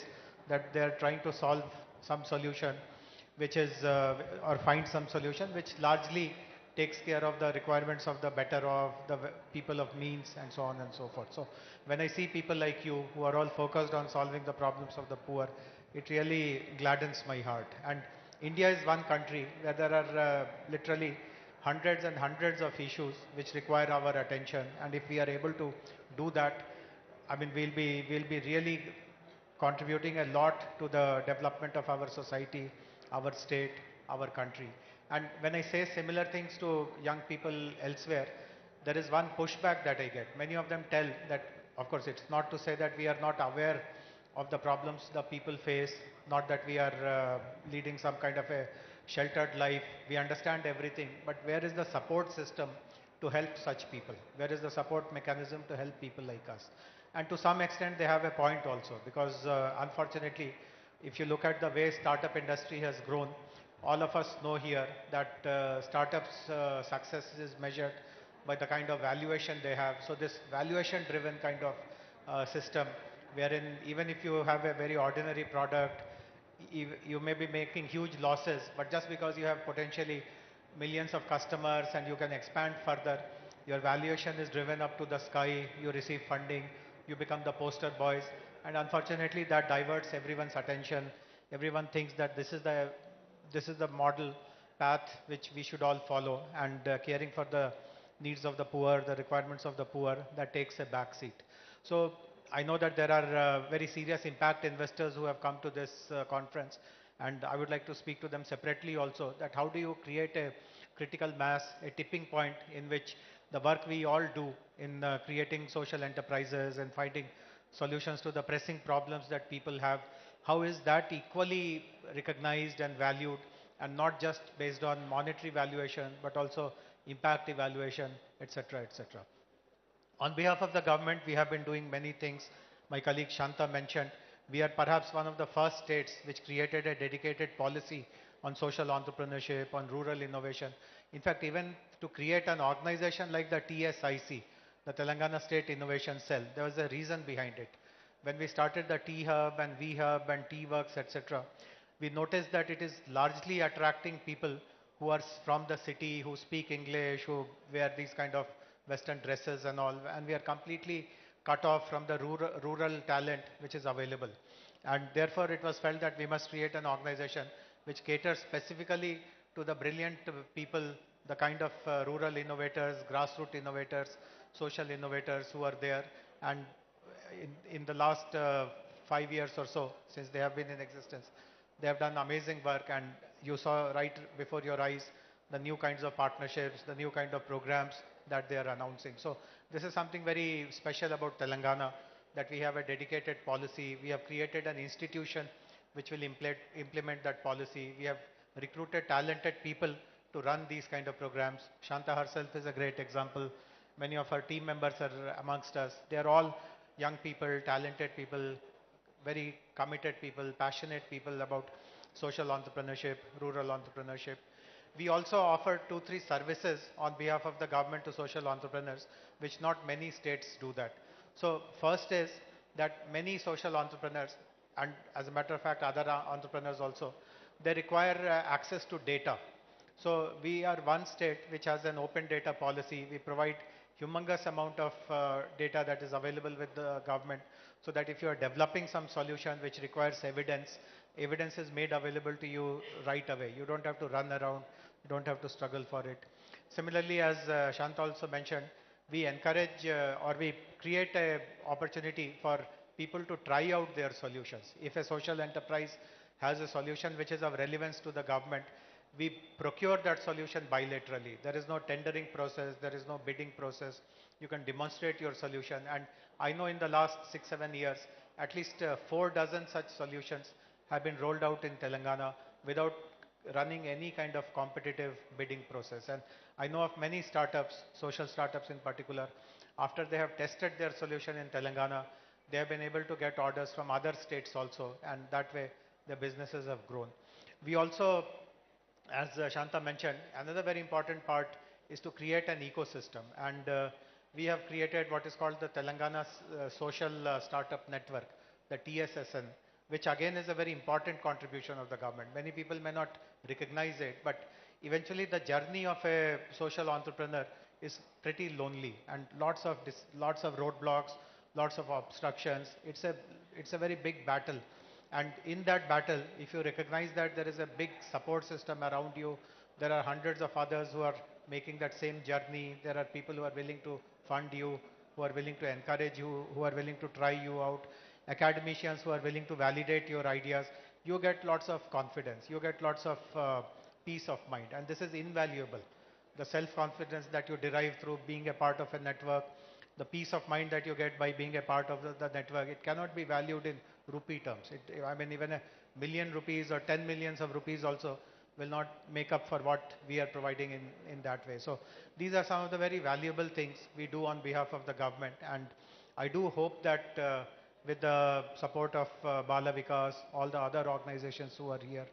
[SPEAKER 7] that they are trying to solve some solution which is, or find some solution which largely takes care of the requirements of the better off, the people of means, and so on and so forth. So when I see people like you who are all focused on solving the problems of the poor, it really gladdens my heart. And India is one country where there are literally hundreds and hundreds of issues which require our attention. And if we are able to do that, I mean, we'll be really contributing a lot to the development of our society, our state, our country. And when I say similar things to young people elsewhere, there is one pushback that I get. Many of them tell that, of course, it's not to say that we are not aware of the problems the people face, not that we are leading some kind of a sheltered life. We understand everything, but where is the support system to help such people? Where is the support mechanism to help people like us? And to some extent, they have a point also, because unfortunately, if you look at the way startup industry has grown, all of us know here that startups' success is measured by the kind of valuation they have. So this valuation-driven kind of system, wherein even if you have a very ordinary product, you may be making huge losses, but just because you have potentially millions of customers and you can expand further, your valuation is driven up to the sky, you receive funding, you become the poster boys, and unfortunately that diverts everyone's attention. Everyone thinks that this is the model path which we should all follow, and caring for the needs of the poor, the requirements of the poor, that takes a back seat. So I know that there are very serious impact investors who have come to this conference, and I would like to speak to them separately also, that how do you create a critical mass, a tipping point in which the work we all do in creating social enterprises and finding solutions to the pressing problems that people have, how is that equally recognized and valued, and not just based on monetary valuation, but also impact evaluation, etc., etc. On behalf of the government, we have been doing many things. My colleague Shanta mentioned, we are perhaps one of the first states which created a dedicated policy on social entrepreneurship, on rural innovation. In fact, even to create an organization like the TSIC, the Telangana State Innovation Cell, there was a reason behind it. When we started the T-Hub and V-Hub and T-Works, etc., we noticed that it is largely attracting people who are from the city, who speak English, who wear these kind of Western dresses and all, and we are completely cut off from the rural talent which is available. And therefore, it was felt that we must create an organization which caters specifically to the brilliant people, the kind of rural innovators, grassroots innovators, social innovators who are there. And in the last 5 years or so, since they have been in existence, they have done amazing work, and you saw right before your eyes the new kinds of partnerships, the new kind of programs that they are announcing. So this is something very special about Telangana, that we have a dedicated policy. We have created an institution which will implement that policy. We have recruited talented people to run these kind of programs. Shanta herself is a great example. Many of her team members are amongst us. They are all young people, talented people, very committed people, passionate people about social entrepreneurship, rural entrepreneurship. We also offer 2-3 services on behalf of the government to social entrepreneurs, which not many states do that. So first is that many social entrepreneurs, and as a matter of fact other entrepreneurs also, they require access to data. So we are one state which has an open data policy. We provide humongous amount of data that is available with the government, so that if you are developing some solution which requires evidence, evidence is made available to you right away. You don't have to run around, you don't have to struggle for it. Similarly, as Shant also mentioned, we encourage or we create a opportunity for people to try out their solutions. If a social enterprise has a solution which is of relevance to the government, we procure that solution bilaterally. There is no tendering process, there is no bidding process. You can demonstrate your solution. And I know in the last 6-7 years, at least 4 dozen such solutions have been rolled out in Telangana without running any kind of competitive bidding process. And I know of many startups, social startups in particular, after they have tested their solution in Telangana, they have been able to get orders from other states also, and that way the businesses have grown. We also, as Shanta mentioned, another very important part is to create an ecosystem, and we have created what is called the Telangana Social Startup Network, the TSSN, which again is a very important contribution of the government. Many people may not recognize it, but eventually the journey of a social entrepreneur is pretty lonely, and lots of roadblocks, lots of obstructions. It's a very big battle. And in that battle, if you recognize that there is a big support system around you, there are hundreds of others who are making that same journey. There are people who are willing to fund you, who are willing to encourage you, who are willing to try you out, academicians who are willing to validate your ideas. You get lots of confidence. You get lots of peace of mind. And this is invaluable. The self-confidence that you derive through being a part of a network, the peace of mind that you get by being a part of the network, it cannot be valued in rupee terms. I mean, even a million rupees or 10 millions of rupees also will not make up for what we are providing in that way. So these are some of the very valuable things we do on behalf of the government. And I do hope that with the support of Bala Vikas, all the other organizations who are here,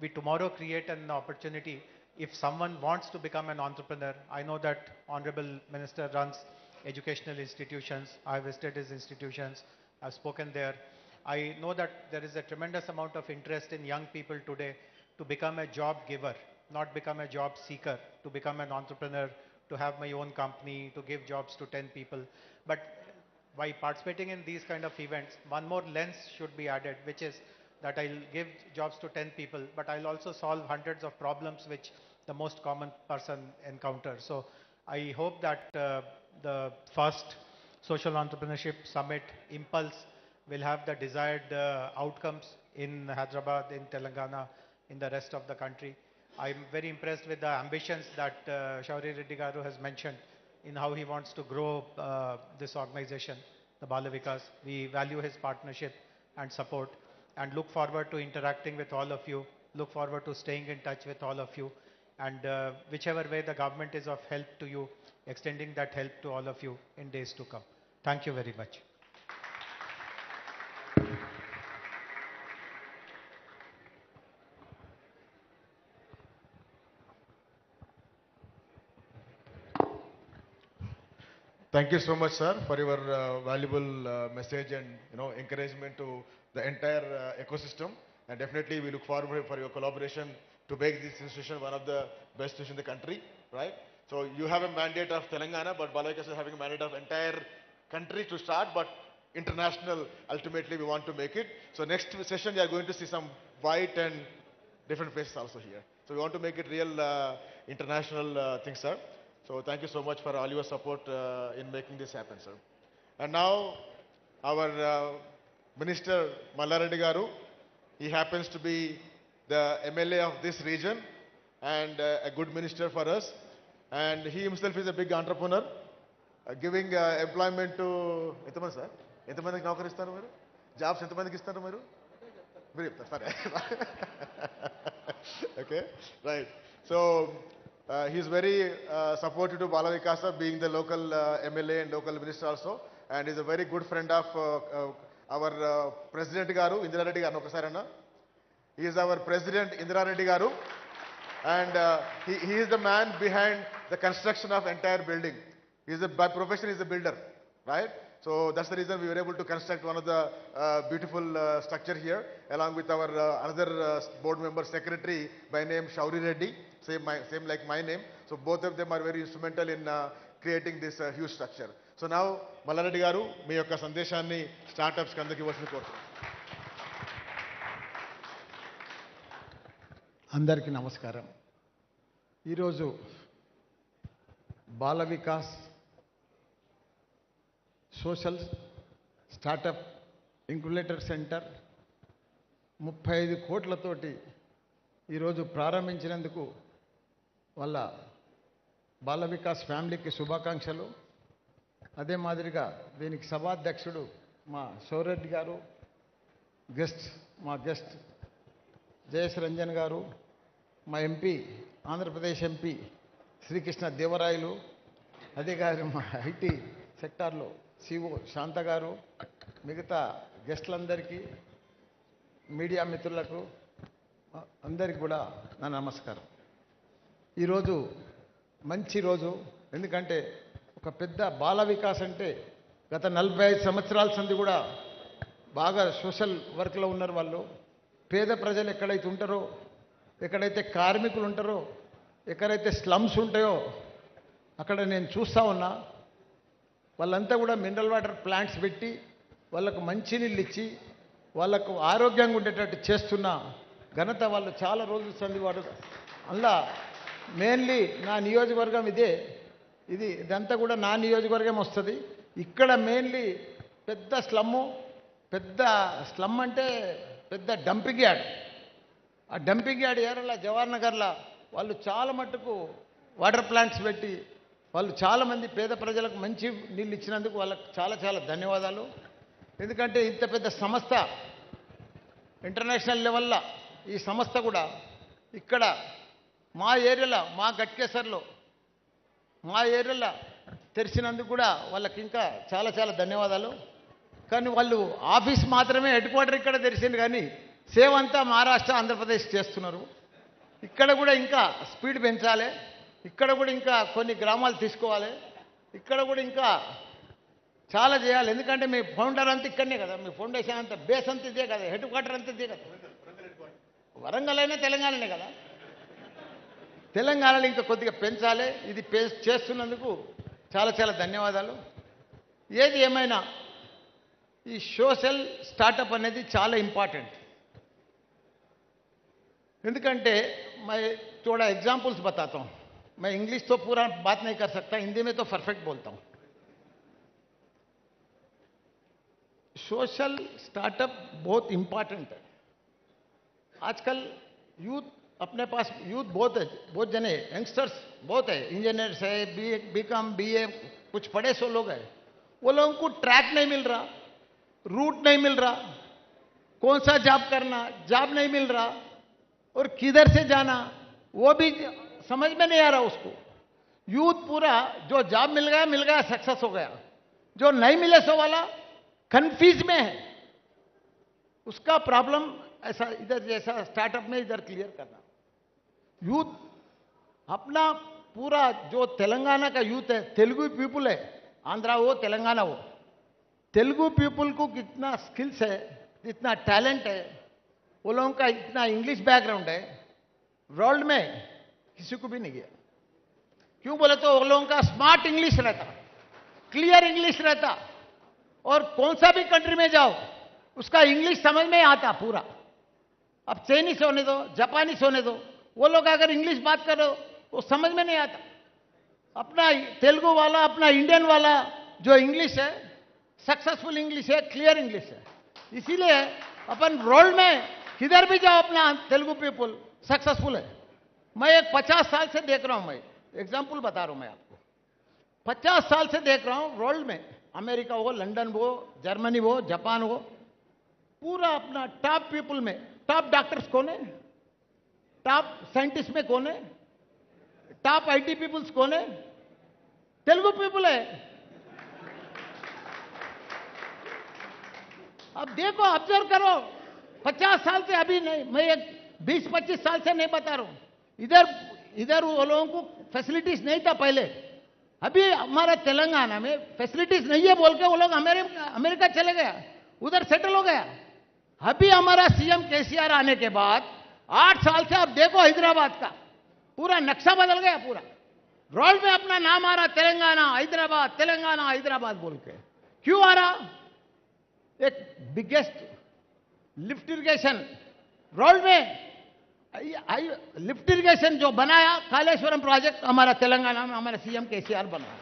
[SPEAKER 7] we tomorrow create an opportunity. If someone wants to become an entrepreneur, I know that Honorable Minister runs educational institutions. I have visited his institutions. I've spoken there. I know that there is a tremendous amount of interest in young people today to become a job giver, not become a job seeker, to become an entrepreneur, to have my own company, to give jobs to 10 people. But by participating in these kind of events, one more lens should be added, which is that I'll give jobs to 10 people, but I'll also solve hundreds of problems which the most common person encounters. So I hope that the first Social Entrepreneurship Summit, Impulse, will have the desired outcomes in Hyderabad, in Telangana, in the rest of the country. I'm very impressed with the ambitions that Shauri Reddy Garu has mentioned in how he wants to grow this organization, the Bala Vikas. We value his partnership and support and look forward to interacting with all of you, look forward to staying in touch with all of you, and whichever way the government is of help to you, extending that help to all of you in days to come. Thank you very much.
[SPEAKER 2] Thank you so much, sir, for your valuable message and encouragement to the entire ecosystem. And definitely, we look forward for your collaboration to make this institution one of the best institutions in the country, right? So you have a mandate of Telangana, but Bala Vikas is having a mandate of entire country to start, but international. Ultimately, we want to make it. So next session, you are going to see some white and different faces also here. So we want to make it real international thing, sir. So thank you so much for all your support in making this happen, sir. And now our Minister Mallareddy Garu, he happens to be the MLA of this region and a good minister for us. And he himself is a big entrepreneur, giving employment to ఎంతమంది sir ఎంతమందికి నౌకరు ఇస్తారు మీరు jobs ఎంతమందికి ఇస్తారు మీరు మీరు చెప్తారు సరే okay right so he is very supportive to Bala Vikasa, being the local MLA and local minister also, and is a very good friend of our President Garu, Indira Reddy Garu. Okasarana. He is our President, Indira Reddy Garu, and he is the man behind the construction of entire building. He is by profession, he is a builder, right? So that's the reason we were able to construct one of the beautiful structure here, along with our another board member, secretary by name Shauri Reddy, same like my name. So both of them are very instrumental in creating this huge structure. So now, Mallareddy garu, మీ యొక్క సందేశాన్ని స్టార్టప్స్కి అందరికీ ఇవ్వాల్సింది కోరుతున్నాను.
[SPEAKER 8] అందరికీ నమస్కారం. ఈరోజు Bala Vikas social startup incubator centre 35 కోట్లతోటి ఈరోజు ప్రారంభించినందుకు వాళ్ళ బాల వికాస్ ఫ్యామిలీకి శుభాకాంక్షలు. అదే మాదిరిగా దీనికి సభాధ్యక్షుడు మా శౌరెడ్డి గారు, మా గెస్ట్ జయేష్ రంజన్ గారు, మా ఎంపీ ఆంధ్రప్రదేశ్ ఎంపీ శ్రీకృష్ణ దేవరాయలు, అదే గారు మా ఐటీ సెక్టార్లో సిఓ శాంత గారు, మిగతా గెస్టులందరికీ, మీడియా మిత్రులకు అందరికీ కూడా నా నమస్కారం. ఈరోజు మంచి రోజు. ఎందుకంటే ఒక పెద్ద బాల వికాస్ అంటే గత 45 సంవత్సరాల సంది కూడా బాగా సోషల్ వర్క్లో ఉన్నారు వాళ్ళు. పేద ప్రజలు ఎక్కడైతే ఉంటారో, ఎక్కడైతే కార్మికులు ఉంటారో, ఎక్కడైతే స్లమ్స్ ఉంటాయో అక్కడ నేను చూస్తూ ఉన్నా. వాళ్ళంతా కూడా మినరల్ వాటర్ ప్లాంట్స్ పెట్టి వాళ్ళకు మంచినీళ్ళు ఇచ్చి వాళ్ళకు ఆరోగ్యంగా ఉండేటట్టు చేస్తున్న ఘనత వాళ్ళు చాలా రోజులు సంది వాడు. అలా మెయిన్లీ నా నియోజకవర్గం ఇదంతా కూడా నా నియోజకవర్గం వస్తుంది. ఇక్కడ మెయిన్లీ పెద్ద స్లమ్ అంటే పెద్ద డంపింగ్ యార్డ్. ఆ డంపింగ్ యార్డ్ ఏరలా జవహర్ నగర్లో వాళ్ళు చాలా మట్టుకు వాటర్ ప్లాంట్స్ పెట్టి వాళ్ళు చాలామంది పేద ప్రజలకు మంచి నీళ్ళు ఇచ్చినందుకు వాళ్ళకు చాలా చాలా ధన్యవాదాలు. ఎందుకంటే ఇంత పెద్ద సంస్థ ఇంటర్నేషనల్ లెవెల్లో ఈ సంస్థ కూడా ఇక్కడ మా ఏరియాలో, మా గట్కేసర్లో మా ఏరియాలో తెరిచినందుకు కూడా వాళ్ళకి ఇంకా చాలా చాలా ధన్యవాదాలు. కానీ వాళ్ళు ఆఫీస్ మాత్రమే హెడ్ క్వార్టర్ ఇక్కడ తెరిచింది, కానీ సేవ అంతా మహారాష్ట్ర ఆంధ్రప్రదేశ్ చేస్తున్నారు. ఇక్కడ కూడా ఇంకా స్పీడ్ పెంచాలి, ఇక్కడ కూడా ఇంకా కొన్ని గ్రామాలు తీసుకోవాలి, ఇక్కడ కూడా ఇంకా చాలా చేయాలి. ఎందుకంటే మీ ఫౌండర్ అంతా ఇక్కడనే కదా, మీ ఫౌండేషన్ అంతా బేస్ అంతా ఇదే కదా, హెడ్ క్వార్టర్ అంతా ఇదే కదా. వరంగల్ అయినా తెలంగాణనే కదా. తెలంగాణలో ఇంకా కొద్దిగా పెంచాలి. ఇది చేస్తున్నందుకు చాలా చాలా ధన్యవాదాలు. ఏది ఏమైనా ఈ సోషల్ స్టార్టప్ అనేది చాలా ఇంపార్టెంట్. ఎందుకంటే मैं थोड़ा एग्जाम्पल्स बताता हूँ. मैं इंग्लिश तो पूरा बात नहीं कर सकता, हिंदी में तो परफेक्ट बोलता हूँ. सोशल स्टार्टअप बहुत इंपॉर्टेंट है. आजकल यूथ अपने पास यूथ बहुत जने यंगस्टर्स बहुत है, इंजीनियर्स है, बीकॉम बीए कुछ पढ़े सो लोग हैं. वो लोगों को ट्रैक नहीं मिल रहा, रूट नहीं मिल रहा, कौन सा जॉब करना, जॉब नहीं मिल रहा और किधर से जाना वो भी समझ में नहीं आ रहा उसको. यूथ पूरा जो जॉब मिल गया सक्सेस हो गया, जो नहीं मिले सो वाला कंफ्यूज में है. उसका प्रॉब्लम ऐसा इधर जैसा स्टार्टअप में इधर क्लियर करना. यूथ अपना पूरा जो तेलंगाना का यूथ है, तेलुगु पीपुल है, आंध्रा हो तेलंगाना हो, तेलुगु पीपुल को कितना स्किल्स है, इतना टैलेंट है, वो लोगों का इतना इंग्लिश बैकग्राउंड है, वर्ल्ड में किसी को भी नहीं गया. क्यों बोले तो वो लोगों का स्मार्ट इंग्लिश रहता, क्लियर इंग्लिश रहता, और कौन सा भी कंट्री में जाओ उसका इंग्लिश समझ में आता पूरा. अब चाइनीस होने दो, जापानीस होने दो, वो लोग अगर इंग्लिश बात करो वो समझ में नहीं आता. अपना तेलुगु वाला, अपना इंडियन वाला जो इंग्लिश है सक्सेसफुल इंग्लिश है, क्लियर इंग्लिश है. इसीलिए अपन वर्ल्ड में किधर भी जाओ अपना तेलुगु पीपुल सक्सेसफुल है. मैं एक 50 साल से देख रहा हूं, मैं एग्जाम्पल बता रहा हूं मैं आपको. 50 साल से देख रहा हूं वर्ल्ड में, अमेरिका हो, लंदन हो, जर्मनी हो, जापान हो, पूरा अपना टॉप पीपुल में टॉप डॉक्टर्स कौन है, टॉप साइंटिस्ट में कौन है, टॉप आईटी पीपुल्स कौन है, तेलुगु पीपुल है. अब देखो, ऑब्जर्व करो. 50 साल से अभी नहीं, मैं एक 20-25 साल से नहीं बता रहा हूं. इधर वो लोगों को फैसिलिटीज नहीं था पहले. अभी हमारा तेलंगाना में फैसिलिटीज नहीं है बोल के वो लोग अमेरिका चले गया, उधर सेटल हो गया. अभी हमारा सीएम केसीआर आने के बाद 8 साल से आप देखो हैदराबाद का पूरा नक्शा बदल गया पूरा. वर्ल्ड में अपना नाम आ रहा, तेलंगाना हैदराबाद बोल के। क्यों आ रहा? एक बिगेस्ट लिफ्ट इरिगेशन वर्ल्ड में, लिफ्ट इरिगेशन जो बनाया कालेश्वरम प्रोजेक्ट हमारा तेलंगाना में, हमारा सीएम केसीआर बनाया,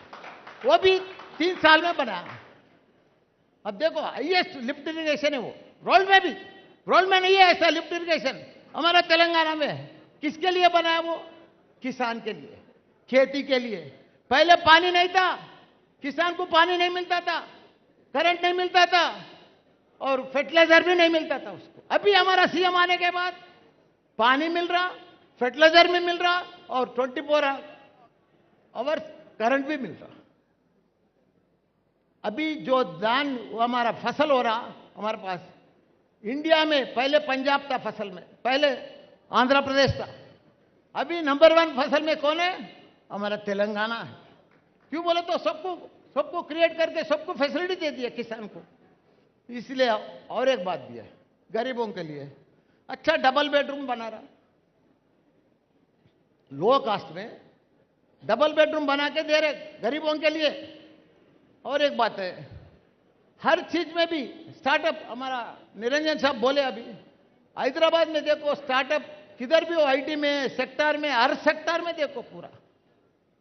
[SPEAKER 8] वो भी 3 साल में बनाया। अब देखो हाईएस्ट लिफ्ट इरिगेशन है वो वर्ल्ड में भी, वर्ल्ड में नहीं है ऐसा लिफ्ट इरिगेशन, हमारा तेलंगाना में है। किसके लिए बनाया वो? किसान के लिए, खेती के लिए। पहले पानी नहीं था, किसान को पानी नहीं मिलता था, करंट नहीं मिलता था और फर्टिलाइजर भी नहीं मिलता था उसको। अभी हमारा सीएम आने के बाद पानी मिल रहा, फर्टिलाइजर भी मिल रहा और 24 आवर्स करंट भी मिल रहा। अभी जो धान हमारा फसल हो रहा हमारे पास इंडिया में, पहले पंजाब था फसल में, पहले आंध्र प्रदेश था, अभी नंबर 1 फसल में कौन है? हमारा तेलंगाना है। क्यों बोले तो सबको क्रिएट करके सबको फैसिलिटी दे दी है किसान को। इसलिए और एक बात भी है गरीबों के लिए, अच्छा डबल बेडरूम बना रहा, लो कास्ट में डबल बेडरूम बना के दे रहे गरीबों के लिए। और एक बात है, हर चीज में भी स्टार्टअप, हमारा निरंजन साहब बोले अभी, हैदराबाद में देखो स्टार्टअप किधर भी हो, आईटी में, सेक्टर में, हर सेक्टर में देखो पूरा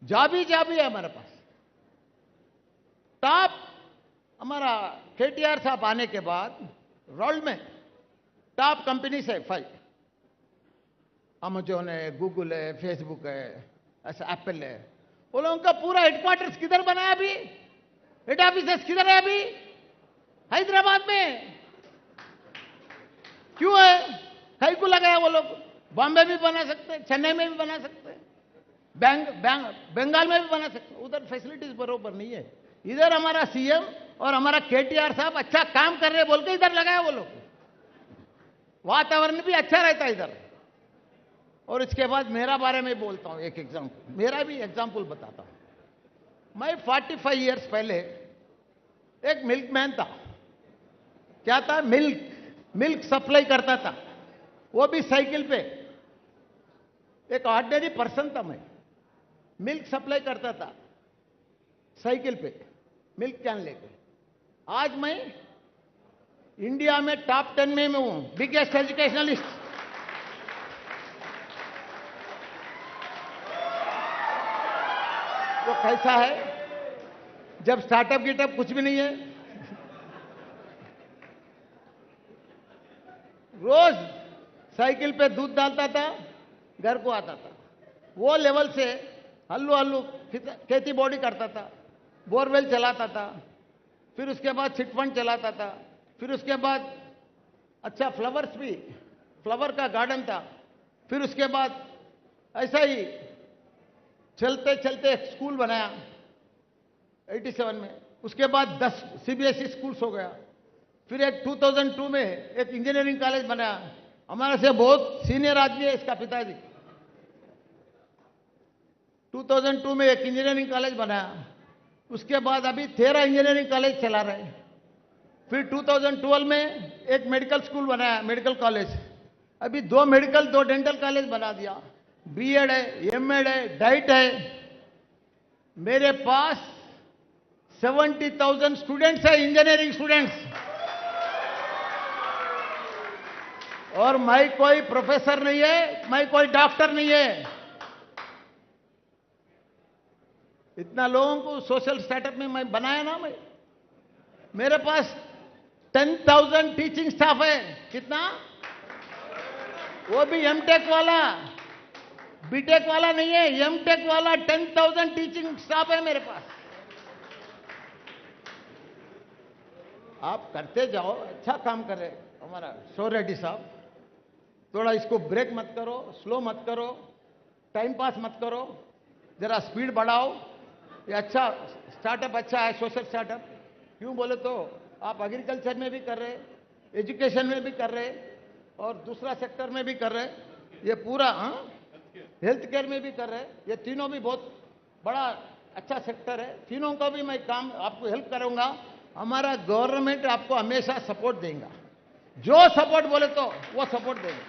[SPEAKER 8] जॉब ही है हमारे पास। टॉप हमारा केटीआर साहब आने के बाद वर्ल्ड में टॉप कंपनी से 5, अमेजोन है, गूगल है, फेसबुक है, ऐसा एप्पल है। वो लोगों का पूरा हेडक्वार्टर्स किधर बना है अभी? हेड ऑफिस किधर है अभी? हैदराबाद में। क्यों है? कहीं को लगाया वो लोग? बॉम्बे भी बना सकते हैं, चेन्नई में भी बना सकते हैं, बंगाल में भी बना सकते हैं। उधर फैसिलिटीज बरोबर नहीं है। इधर हमारा सीएम और हमारा केटीआर साहब अच्छा काम कर रहे बोल के इधर लगाया वो लोग। वातावरण भी अच्छा रहता है इधर। और इसके बाद मेरा बारे में बोलता हूं, एक एग्जांपल, मेरा भी एग्जांपल बताता हूं। मैं 45 इयर्स पहले एक मिल्कमैन था। क्या था? मिल्क सप्लाई करता था, वो भी साइकिल पे। एक ऑर्डिनरी पर्सन था मैं, मिल्क सप्लाई करता था साइकिल पे, मिल्क कैन लेके। आज मैं इंडिया में टॉप 10 में हूं, बिगेस्ट एजुकेशनलिस्ट। वो कैसा है? जब स्टार्टअप गिटअप कुछ भी नहीं है, रोज साइकिल पे दूध डालता था, घर को आता था। वो लेवल से हल्लू खेती बॉडी करता था, बोरवेल चलाता था, फिर उसके बाद चिटफंड चलाता था, फिर उसके बाद अच्छा फ्लावर्स भी, फ्लावर का गार्डन था। फिर उसके बाद ऐसा ही चलते चलते एक स्कूल बनाया 87 में। उसके बाद 10 सीबीएसई स्कूल्स हो गया। फिर एक 2002 में एक इंजीनियरिंग कॉलेज बनाया। हमारे से बहुत सीनियर आदमी है इसका पिताजी। 2002 में एक इंजीनियरिंग कॉलेज बनाया। उसके बाद अभी 13 इंजीनियरिंग कॉलेज चला रहे। फिर 2012 में एक मेडिकल स्कूल बनाया, मेडिकल कॉलेज। अभी 2 मेडिकल 2 डेंटल कॉलेज बना दिया। बीएड है, एमएड है, डाइट है। मेरे पास 70,000 स्टूडेंट्स है, इंजीनियरिंग स्टूडेंट्स। और मैं कोई प्रोफेसर नहीं है, मैं कोई डॉक्टर नहीं है। इतना लोगों को सोशल स्टार्टअप में मैं बनाया ना। मैं, मेरे पास 10,000 टीचिंग स्टाफ है। कितना? वो भी एमटेक वाला, बीटेक वाला नहीं है, एमटेक वाला 10,000 टीचिंग स्टाफ है मेरे पास। आप करते जाओ, अच्छा काम कर रहे हमारा शो रेड्डी साहब। थोड़ा इसको ब्रेक मत करो, स्लो मत करो, टाइम पास मत करो, जरा स्पीड बढ़ाओ। ये अच्छा स्टार्टअप अच्छा है, सोशल स्टार्टअप। क्यों बोले तो आप एग्रीकल्चर में भी कर रहे, एजुकेशन में भी कर रहे और दूसरा सेक्टर में भी कर रहे। ये पूरा हेल्थ केयर में भी कर रहे। ये तीनों भी बहुत बड़ा अच्छा सेक्टर है। तीनों का भी मैं काम आपको हेल्प करूंगा। हमारा गवर्नमेंट आपको हमेशा सपोर्ट देगा। जो सपोर्ट बोले तो वो सपोर्ट देंगे,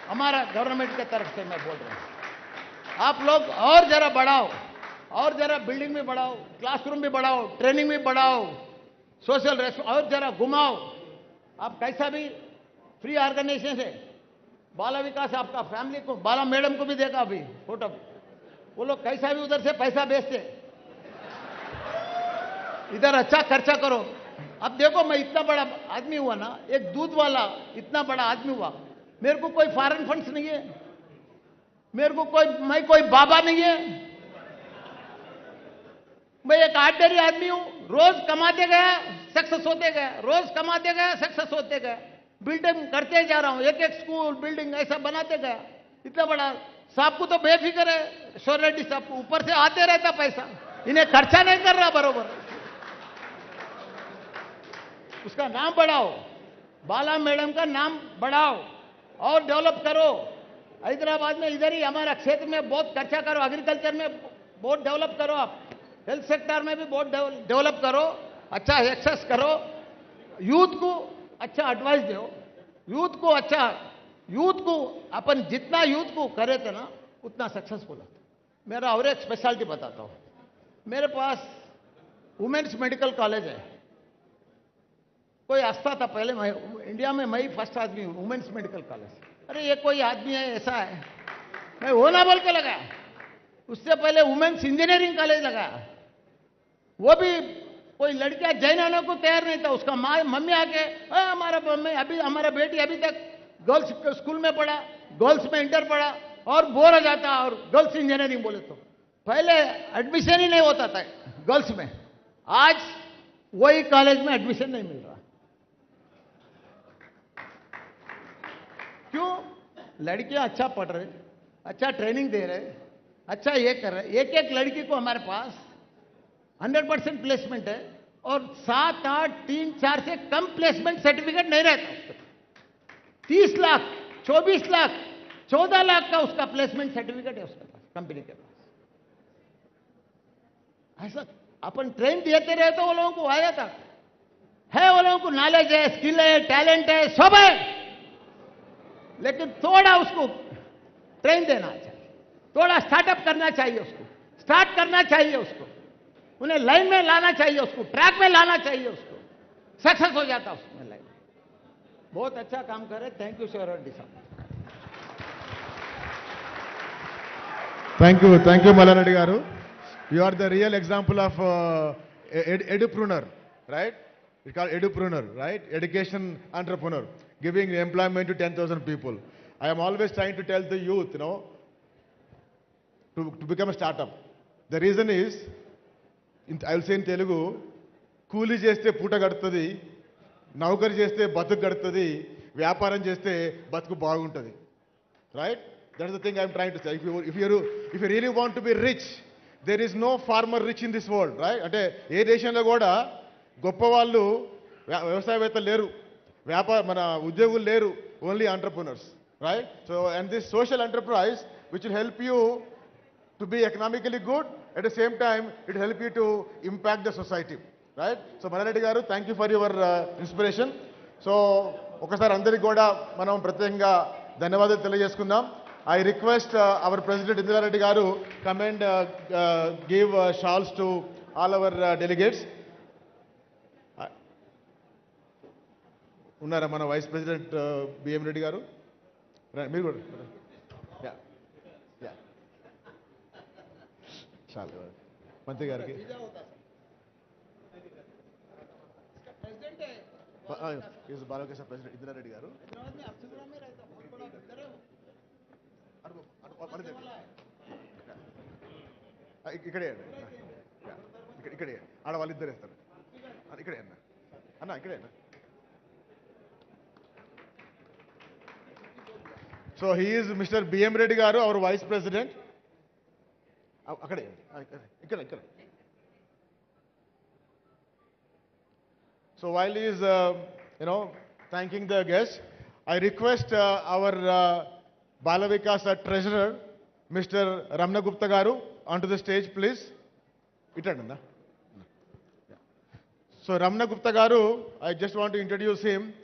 [SPEAKER 8] हमारा गवर्नमेंट की तरफ से मैं बोल रहा हूं। आप लोग और जरा बढ़ाओ, और जरा बिल्डिंग में बढ़ाओ, क्लासरूम भी बढ़ाओ, ट्रेनिंग भी बढ़ाओ, सोशल और जरा घुमाओ। आप कैसा भी फ्री ऑर्गेनाइजेशन है, बाला विकास आपका फैमिली को, बाला मैडम को भी देखा अभी फोटो, वो लोग कैसा भी उधर से पैसा भेजते, इधर अच्छा खर्चा करो। अब देखो मैं इतना बड़ा आदमी हुआ ना, एक दूध वाला इतना बड़ा आदमी हुआ, मेरे को कोई फॉरेन फंड्स नहीं है, मेरे को मैं कोई बाबा नहीं है, मैं एक ऑर्डिनरी आदमी हूं। रोज कमाते गया, सक्सेस होते गया, रोज कमाते गया, सक्सेस होते गया, बिल्डिंग करते जा रहा हूं, एक एक स्कूल बिल्डिंग ऐसा बनाते गया। इतना बड़ा साहब को तो बेफिक्र है, श्योर रेड्डी साहब को ऊपर से आते रहता पैसा, इन्हें खर्चा नहीं कर रहा बरोबर। उसका नाम बढ़ाओ, बाला मैडम का नाम बढ़ाओ और डेवलप करो। हैदराबाद में इधर ही हमारा क्षेत्र में बहुत खर्चा करो, एग्रीकल्चर में बहुत डेवलप करो, आप हेल्थ सेक्टर में भी बहुत डेवलप करो, अच्छा एक्सेस करो, यूथ को अच्छा एडवाइस दो, यूथ को अपन जितना यूथ को करे थे ना उतना सक्सेसफुल है। मेरा और एक स्पेशलिटी बताता हूं, मेरे पास वुमेन्स मेडिकल कॉलेज है, कोई हंसता था पहले, मैं इंडिया में मैं ही फर्स्ट आदमी हूं वुमेन्स मेडिकल कॉलेज। अरे ये कोई आदमी है ऐसा है, मैं वो ना बोल के लगाया। उससे पहले वुमेन्स इंजीनियरिंग कॉलेज लगाया, वो भी कोई लड़कियां जॉइन होने को तैयार नहीं था। उसका मम्मी आके हमारा मम्मी अभी हमारा बेटी अभी तक गर्ल्स स्कूल में पढ़ा, गर्ल्स में इंटर पढ़ा और बोर हो जाता, और गर्ल्स इंजीनियरिंग बोले तो पहले एडमिशन ही नहीं होता था गर्ल्स में, आज वही कॉलेज में एडमिशन नहीं मिल रहा। क्यों? लड़कियां अच्छा पढ़ रहे, अच्छा ट्रेनिंग दे रहे, अच्छा ये कर रहे। एक एक लड़की को हमारे पास 100% प्लेसमेंट है, और 7, 8, 3, 4 से कम प्लेसमेंट सर्टिफिकेट नहीं रहता। 30 लाख, 24 लाख, 14 लाख का उसका प्लेसमेंट सर्टिफिकेट है उसके पास, कंपनी के पास। ऐसा अपन ट्रेन देते रहे तो वो लोगों को आ जाता है, वो लोगों को नॉलेज है, स्किल है, टैलेंट है, सब है, लेकिन थोड़ा उसको ट्रेन देना चाहिए, थोड़ा स्टार्टअप करना चाहिए, उसको स्टार्ट करना चाहिए, उसको उन्हें लाइन में लाना चाहिए, उसको ट्रैक में लाना चाहिए, उसको सक्सेस हो जाता उसमें लाइन। बहुत अच्छा काम करे। थैंक यू श्योर रेड्डी साहब।
[SPEAKER 2] Thank you, Malaradi Garu. You are the real example of edupreneur, right? It's called edupreneur, right? Education entrepreneur, giving employment to 10,000 people. I am always trying to tell the youth, to become a startup. The reason is, I will say in Telugu, కూలి చేస్తే పూట గడుతుంది, నౌకరి చేస్తే బతుకు గడుతుంది, వ్యాపారం చేస్తే బతుకు బాగుంటుంది, right? That's the thing I'm trying to say. If you really want to be rich, there is no farmer rich in this world, right? అంటే ఏ దేశంలో కూడా గొప్ప వాళ్ళు వ్యవసాయవేత్తలు లేరు, మన ఉద్యోగులు లేరు, only entrepreneurs, right? So and this social enterprise which will help you to be economically good, at the same time it will help you to impact the society, right? So Malaradi garu, thank you for your inspiration. So ఒకసారి అందరికి కూడా మనం ప్రత్యేకంగా ధన్యవాదాలు తెలియజేసుకుందాం. I request our President Indira Reddy garu come and give shawls to all our delegates. ఉన్నారా మన vice president BM Reddy గారు? మీరు కూడా చాలు మంత్రి గారికి. బాలకేశ ప్రెసిడెంట్ ఇందిరా రెడ్డి గారు ఇక్కడే ఇక్కడే ఆడ వాళ్ళిద్దరు వేస్తారు. ఇక్కడే అన్న ఇక్కడే అన్న. So he is Mr. B.M. Reddy garu, our Vice President. ikkade. So while he is, thanking the guests, I request our Bala Vikas Treasurer, Mr. Ramna Gupta garu, onto the stage, please. Itadanda. So Ramna Gupta garu, I just want to introduce him.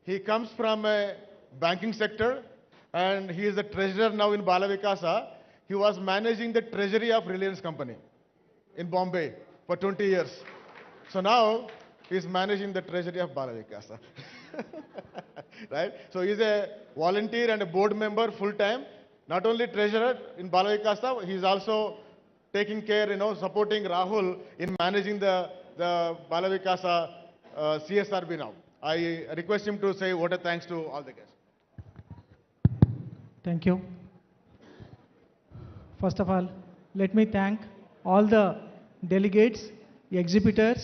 [SPEAKER 2] He comes from a banking sector, and he is the treasurer now in Bala Vikasa. he was managing the treasury of Reliance Company in Bombay for 20 years. So now he's managing the treasury of Balavikasa. Right? So he's a volunteer and a board member full time. Not only treasurer in Balavikasa, he's also taking care, supporting Rahul in managing the Balavikasa CSRB now. I request him to say what a thanks to all the guests.
[SPEAKER 9] Thank you. First of all, let me thank all the delegates, exhibitors,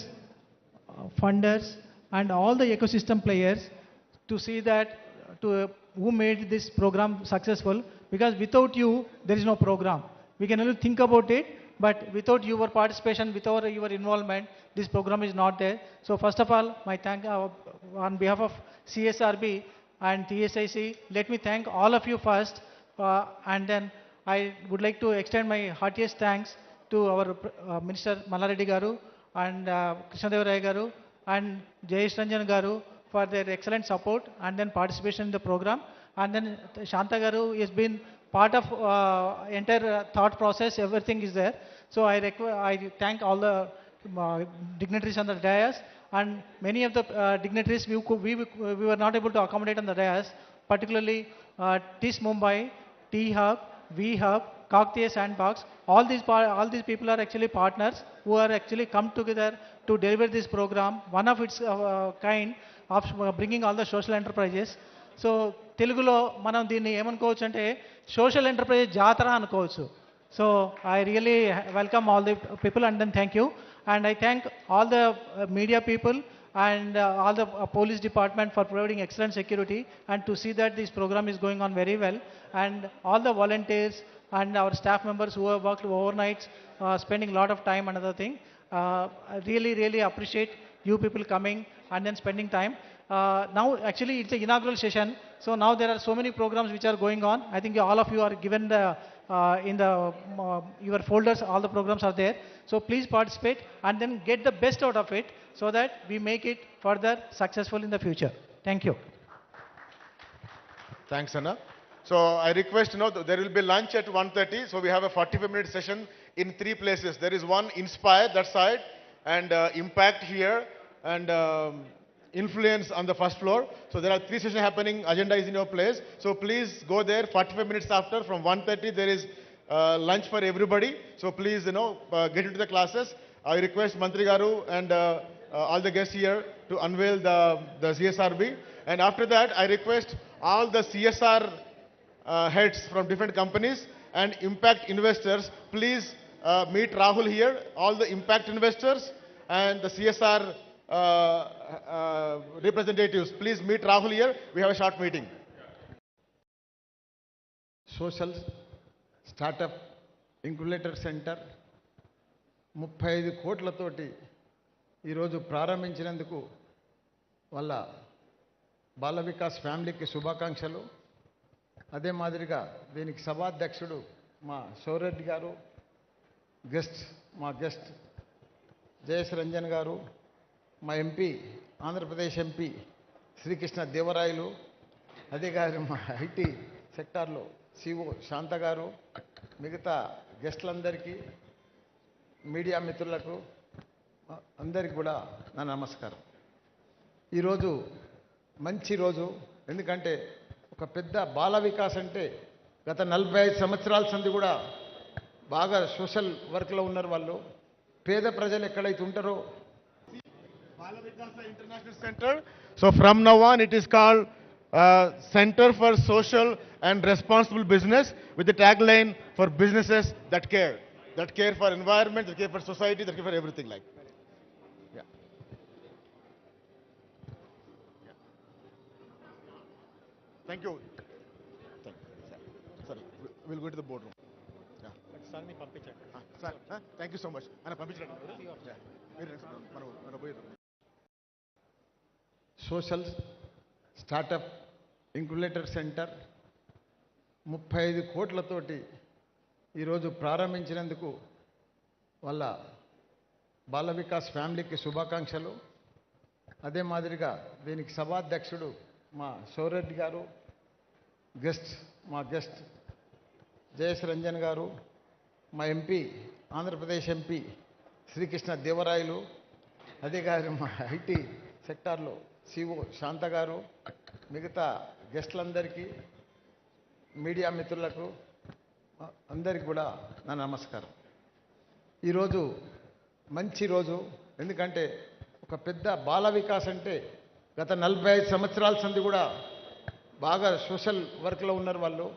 [SPEAKER 9] funders, and all the ecosystem players to see that who made this program successful. Because without you, there is no program. We can only think about it, but without your participation, without your involvement, this program is not there. So first of all, my thank on behalf of CSRB and TSIC, let me thank all of you first, and then I would like to extend my heartiest thanks to our Minister Mallareddy Garu and Krishnadevaraya Garu and Jayesh Ranjan Garu for their excellent support and then participation in the program. And then Shanta Garu has been part of entire thought process, everything is there. So I thank all the dignitaries on the dais, and many of the dignitaries we were not able to accommodate on the dais, particularly TIS Mumbai, T-Hub, V-Hub, Kaktiya Sandbox. All these people are actually partners who are actually come together to deliver this program, one of its kind of bringing all the social enterprises. So తెలుగులో మనం దీన్ని ఏమనుకోవచ్చు అంటే social enterprise జాతర అనుకోవచ్చు. So I really welcome all the people and then thank you. And I thank all the media people and all the police department for providing excellent security and to see that this program is going on very well, and all the volunteers and our staff members who have worked overnights, spending a lot of time. Another thing, I really appreciate you people coming and then spending time. Now actually it's an inaugural session, so now there are so many programs which are going on. I think all of you are given the in the your folders, all the programs are there. So please participate and then get the best out of it so that we make it further successful in the future. Thank you.
[SPEAKER 2] Thanks, Anna. So I request, there will be lunch at 1:30. So we have a 45-minute session in 3 places. There is one Inspire, that side, and Impact here, and Influence on the first floor. So there are 3 sessions happening. Agenda is in your place. So please go there. 45 minutes after, from 1:30, there is lunch for everybody. So please, get into the classes. I request Mantri Garu and all the guests here to unveil the CSRB. And after that, I request all the CSR heads from different companies and impact investors, please meet Rahul here. All the impact investors and the CSR representatives, please meet Rahul here. We have a short meeting.
[SPEAKER 8] Social Startup Incubator Center 35 కోట్లతోటి ఈరోజు ప్రారంభించినందుకు వాళ్ళ బాల వికాస్ ఫ్యామిలీకి శుభాకాంక్షలు. అదే మాదిరిగా దీనికి సభాధ్యక్షుడు మా శౌరెడ్డి గారు, మా గెస్ట్ జయేష్ రంజన్ గారు, మా ఎంపీ ఆంధ్రప్రదేశ్ ఎంపీ శ్రీకృష్ణ దేవరాయలు, అదే గారు మా ఐటీ సెక్టార్లో సిఓ శాంత గారు, మిగతా గెస్టులందరికీ, మీడియా మిత్రులకు అందరికీ కూడా నా నమస్కారం. ఈరోజు మంచి రోజు, ఎందుకంటే ఒక పెద్ద బాల వికాస్ అంటే గత 45 సంవత్సరాల సంది కూడా బాగా సోషల్ వర్క్లో ఉన్నారు వాళ్ళు. పేద ప్రజలు ఎక్కడైతే ఉంటారో
[SPEAKER 2] Bala Vikasa International Center. So from now on, it is called Center for Social and Responsible Business, with the tagline for businesses that care for environment, that care for society, that care for everything like. Yeah. Thank you. Sorry, we'll go to the boardroom. Yeah. Sir, thank you so much.
[SPEAKER 8] Social startup incubator centre 35 కోట్లతోటి ఈరోజు ప్రారంభించినందుకు వాళ్ళ బాల వికాస్ ఫ్యామిలీకి శుభాకాంక్షలు. అదే మాదిరిగా దీనికి సభాధ్యక్షుడు మా శౌరెడ్డి గారు, మా గెస్ట్ జయస్ రంజన్ గారు, మా ఎంపీ ఆంధ్రప్రదేశ్ ఎంపీ శ్రీకృష్ణ దేవరాయలు, అదే గారు మా ఐటీ సెక్టార్లో సిఓ శాంత గారు, మిగతా గెస్టులందరికీ, మీడియా మిత్రులకు అందరికీ కూడా నా నమస్కారం. ఈరోజు మంచి రోజు. ఎందుకంటే ఒక పెద్ద బాల వికాస్ అంటే గత 45 సంవత్సరాల సంది కూడా బాగా సోషల్ వర్క్లో ఉన్నారు వాళ్ళు.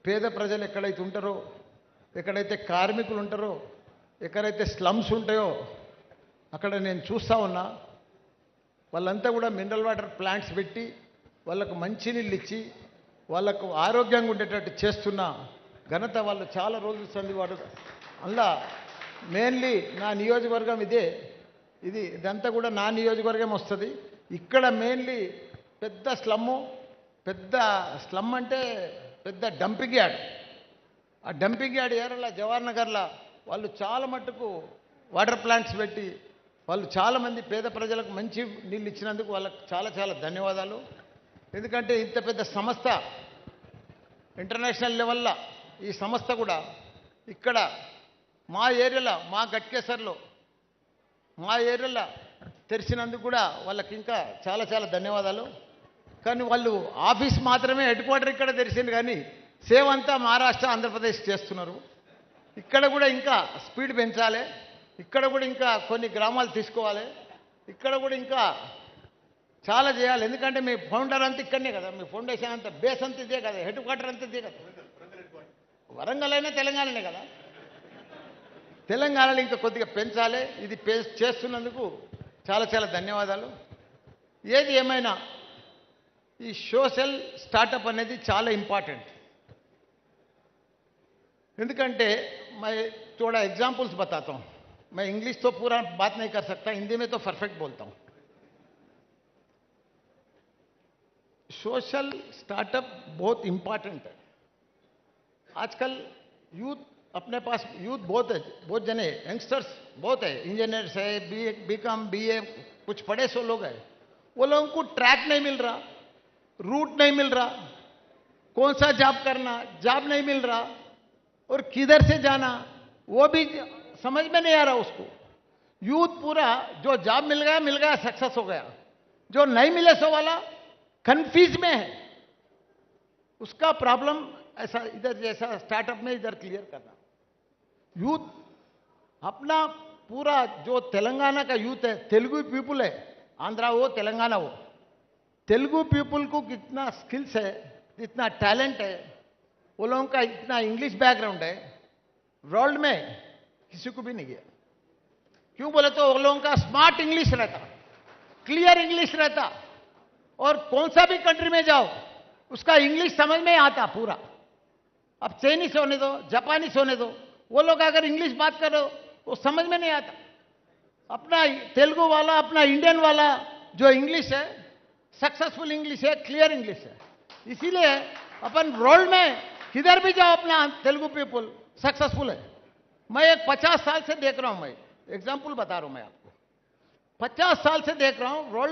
[SPEAKER 8] పేద ప్రజలు ఎక్కడైతే ఉంటారో, ఎక్కడైతే కార్మికులు ఉంటారో, ఎక్కడైతే స్లమ్స్ ఉంటాయో అక్కడ నేను చూస్తూ ఉన్నా. వాళ్ళంతా కూడా మినరల్ వాటర్ ప్లాంట్స్ పెట్టి వాళ్ళకు మంచినీళ్ళు ఇచ్చి వాళ్ళకు ఆరోగ్యంగా ఉండేటట్టు చేస్తున్న ఘనత వాళ్ళు చాలా రోజులు సందివాడు. అందులో మెయిన్లీ నా నియోజకవర్గం ఇదంతా కూడా నా నియోజకవర్గం వస్తుంది. ఇక్కడ మెయిన్లీ పెద్ద స్లమ్ అంటే పెద్ద డంపింగ్ యార్డ్. ఆ డంపింగ్ యార్డ్ ఏరలా జవహర్ నగర్లో వాళ్ళు చాలా మట్టుకు వాటర్ ప్లాంట్స్ పెట్టి వాళ్ళు చాలామంది పేద ప్రజలకు మంచి నీళ్ళు ఇచ్చినందుకు వాళ్ళకు చాలా చాలా ధన్యవాదాలు. ఎందుకంటే ఇంత పెద్ద సంస్థ ఇంటర్నేషనల్ లెవెల్లో ఈ సంస్థ కూడా ఇక్కడ మా ఏరియాలో, మా గట్కేసర్లో మా ఏరియాలో తెరిచినందుకు కూడా వాళ్ళకి ఇంకా చాలా చాలా ధన్యవాదాలు. కానీ వాళ్ళు ఆఫీస్ మాత్రమే హెడ్ క్వార్టర్ ఇక్కడ తెరిచింది, కానీ సేవ అంతా మహారాష్ట్ర ఆంధ్రప్రదేశ్ చేస్తున్నారు. ఇక్కడ కూడా ఇంకా స్పీడ్ పెంచాలి, ఇక్కడ కూడా ఇంకా కొన్ని గ్రామాలు తీసుకోవాలి, ఇక్కడ కూడా ఇంకా చాలా చేయాలి. ఎందుకంటే మీ ఫౌండర్ అంతా ఇక్కడనే కదా, మీ ఫౌండేషన్ అంతా బేస్ అంతా ఇదే కదా, హెడ్ క్వార్టర్ అంతా ఇదే కదా. వరంగల్ అయినా తెలంగాణనే కదా. తెలంగాణలో ఇంకా కొద్దిగా పెంచాలి. ఇది చేస్తున్నందుకు చాలా చాలా ధన్యవాదాలు. ఏది ఏమైనా ఈ సోషల్ స్టార్టప్ అనేది చాలా ఇంపార్టెంట్. ఎందుకంటే मैं थोड़ा एग्जाम्पल्स बताता हूँ. मैं इंग्लिश तो पूरा बात नहीं कर सकता, हिंदी में तो परफेक्ट बोलता हूँ. सोशल स्टार्टअप बहुत इंपॉर्टेंट है. आजकल यूथ अपने पास बहुत जने यंगस्टर्स बहुत है, इंजीनियर्स है, बीकॉम बीए कुछ पढ़े सो लोग हैं. वो लोगों को ट्रैक नहीं मिल रहा, रूट नहीं मिल रहा, कौन सा जॉब करना, जॉब नहीं मिल रहा और किधर से जाना वो भी समझ में नहीं आ रहा उसको. यूथ पूरा जो जॉब मिल गया सक्सेस हो गया, जो नहीं मिले सो वाला कंफ्यूज में है. उसका प्रॉब्लम ऐसा इधर जैसा स्टार्टअप में इधर क्लियर करना. यूथ अपना पूरा जो तेलंगाना का यूथ है, तेलुगु पीपुल है, आंध्रा हो तेलंगाना हो, तेलुगु पीपुल को कितना स्किल्स है, कितना टैलेंट है, वो लोगों का इतना इंग्लिश बैकग्राउंड है, वर्ल्ड में किसी को भी नहीं गया. क्यों बोले तो वो लोगों का स्मार्ट इंग्लिश रहता, क्लियर इंग्लिश रहता, और कौन सा भी कंट्री में जाओ उसका इंग्लिश समझ में आता पूरा. अब चाइनीस होने दो, जापानीस होने दो, वो लोग अगर इंग्लिश बात करो वो समझ में नहीं आता. अपना तेलुगु वाला, अपना इंडियन वाला जो इंग्लिश है सक्सेसफुल इंग्लिश है, क्लियर इंग्लिश है. इसीलिए अपन वर्ल्ड में किधर भी जाओ अपना तेलुगु पीपुल सक्सेसफुल है. मैं एक 50 साल से देख रहा हूं, मैं एग्जाम्पल बता रहा हूं, मैं आपको 50 साल से देख रहा हूं वर्ल्ड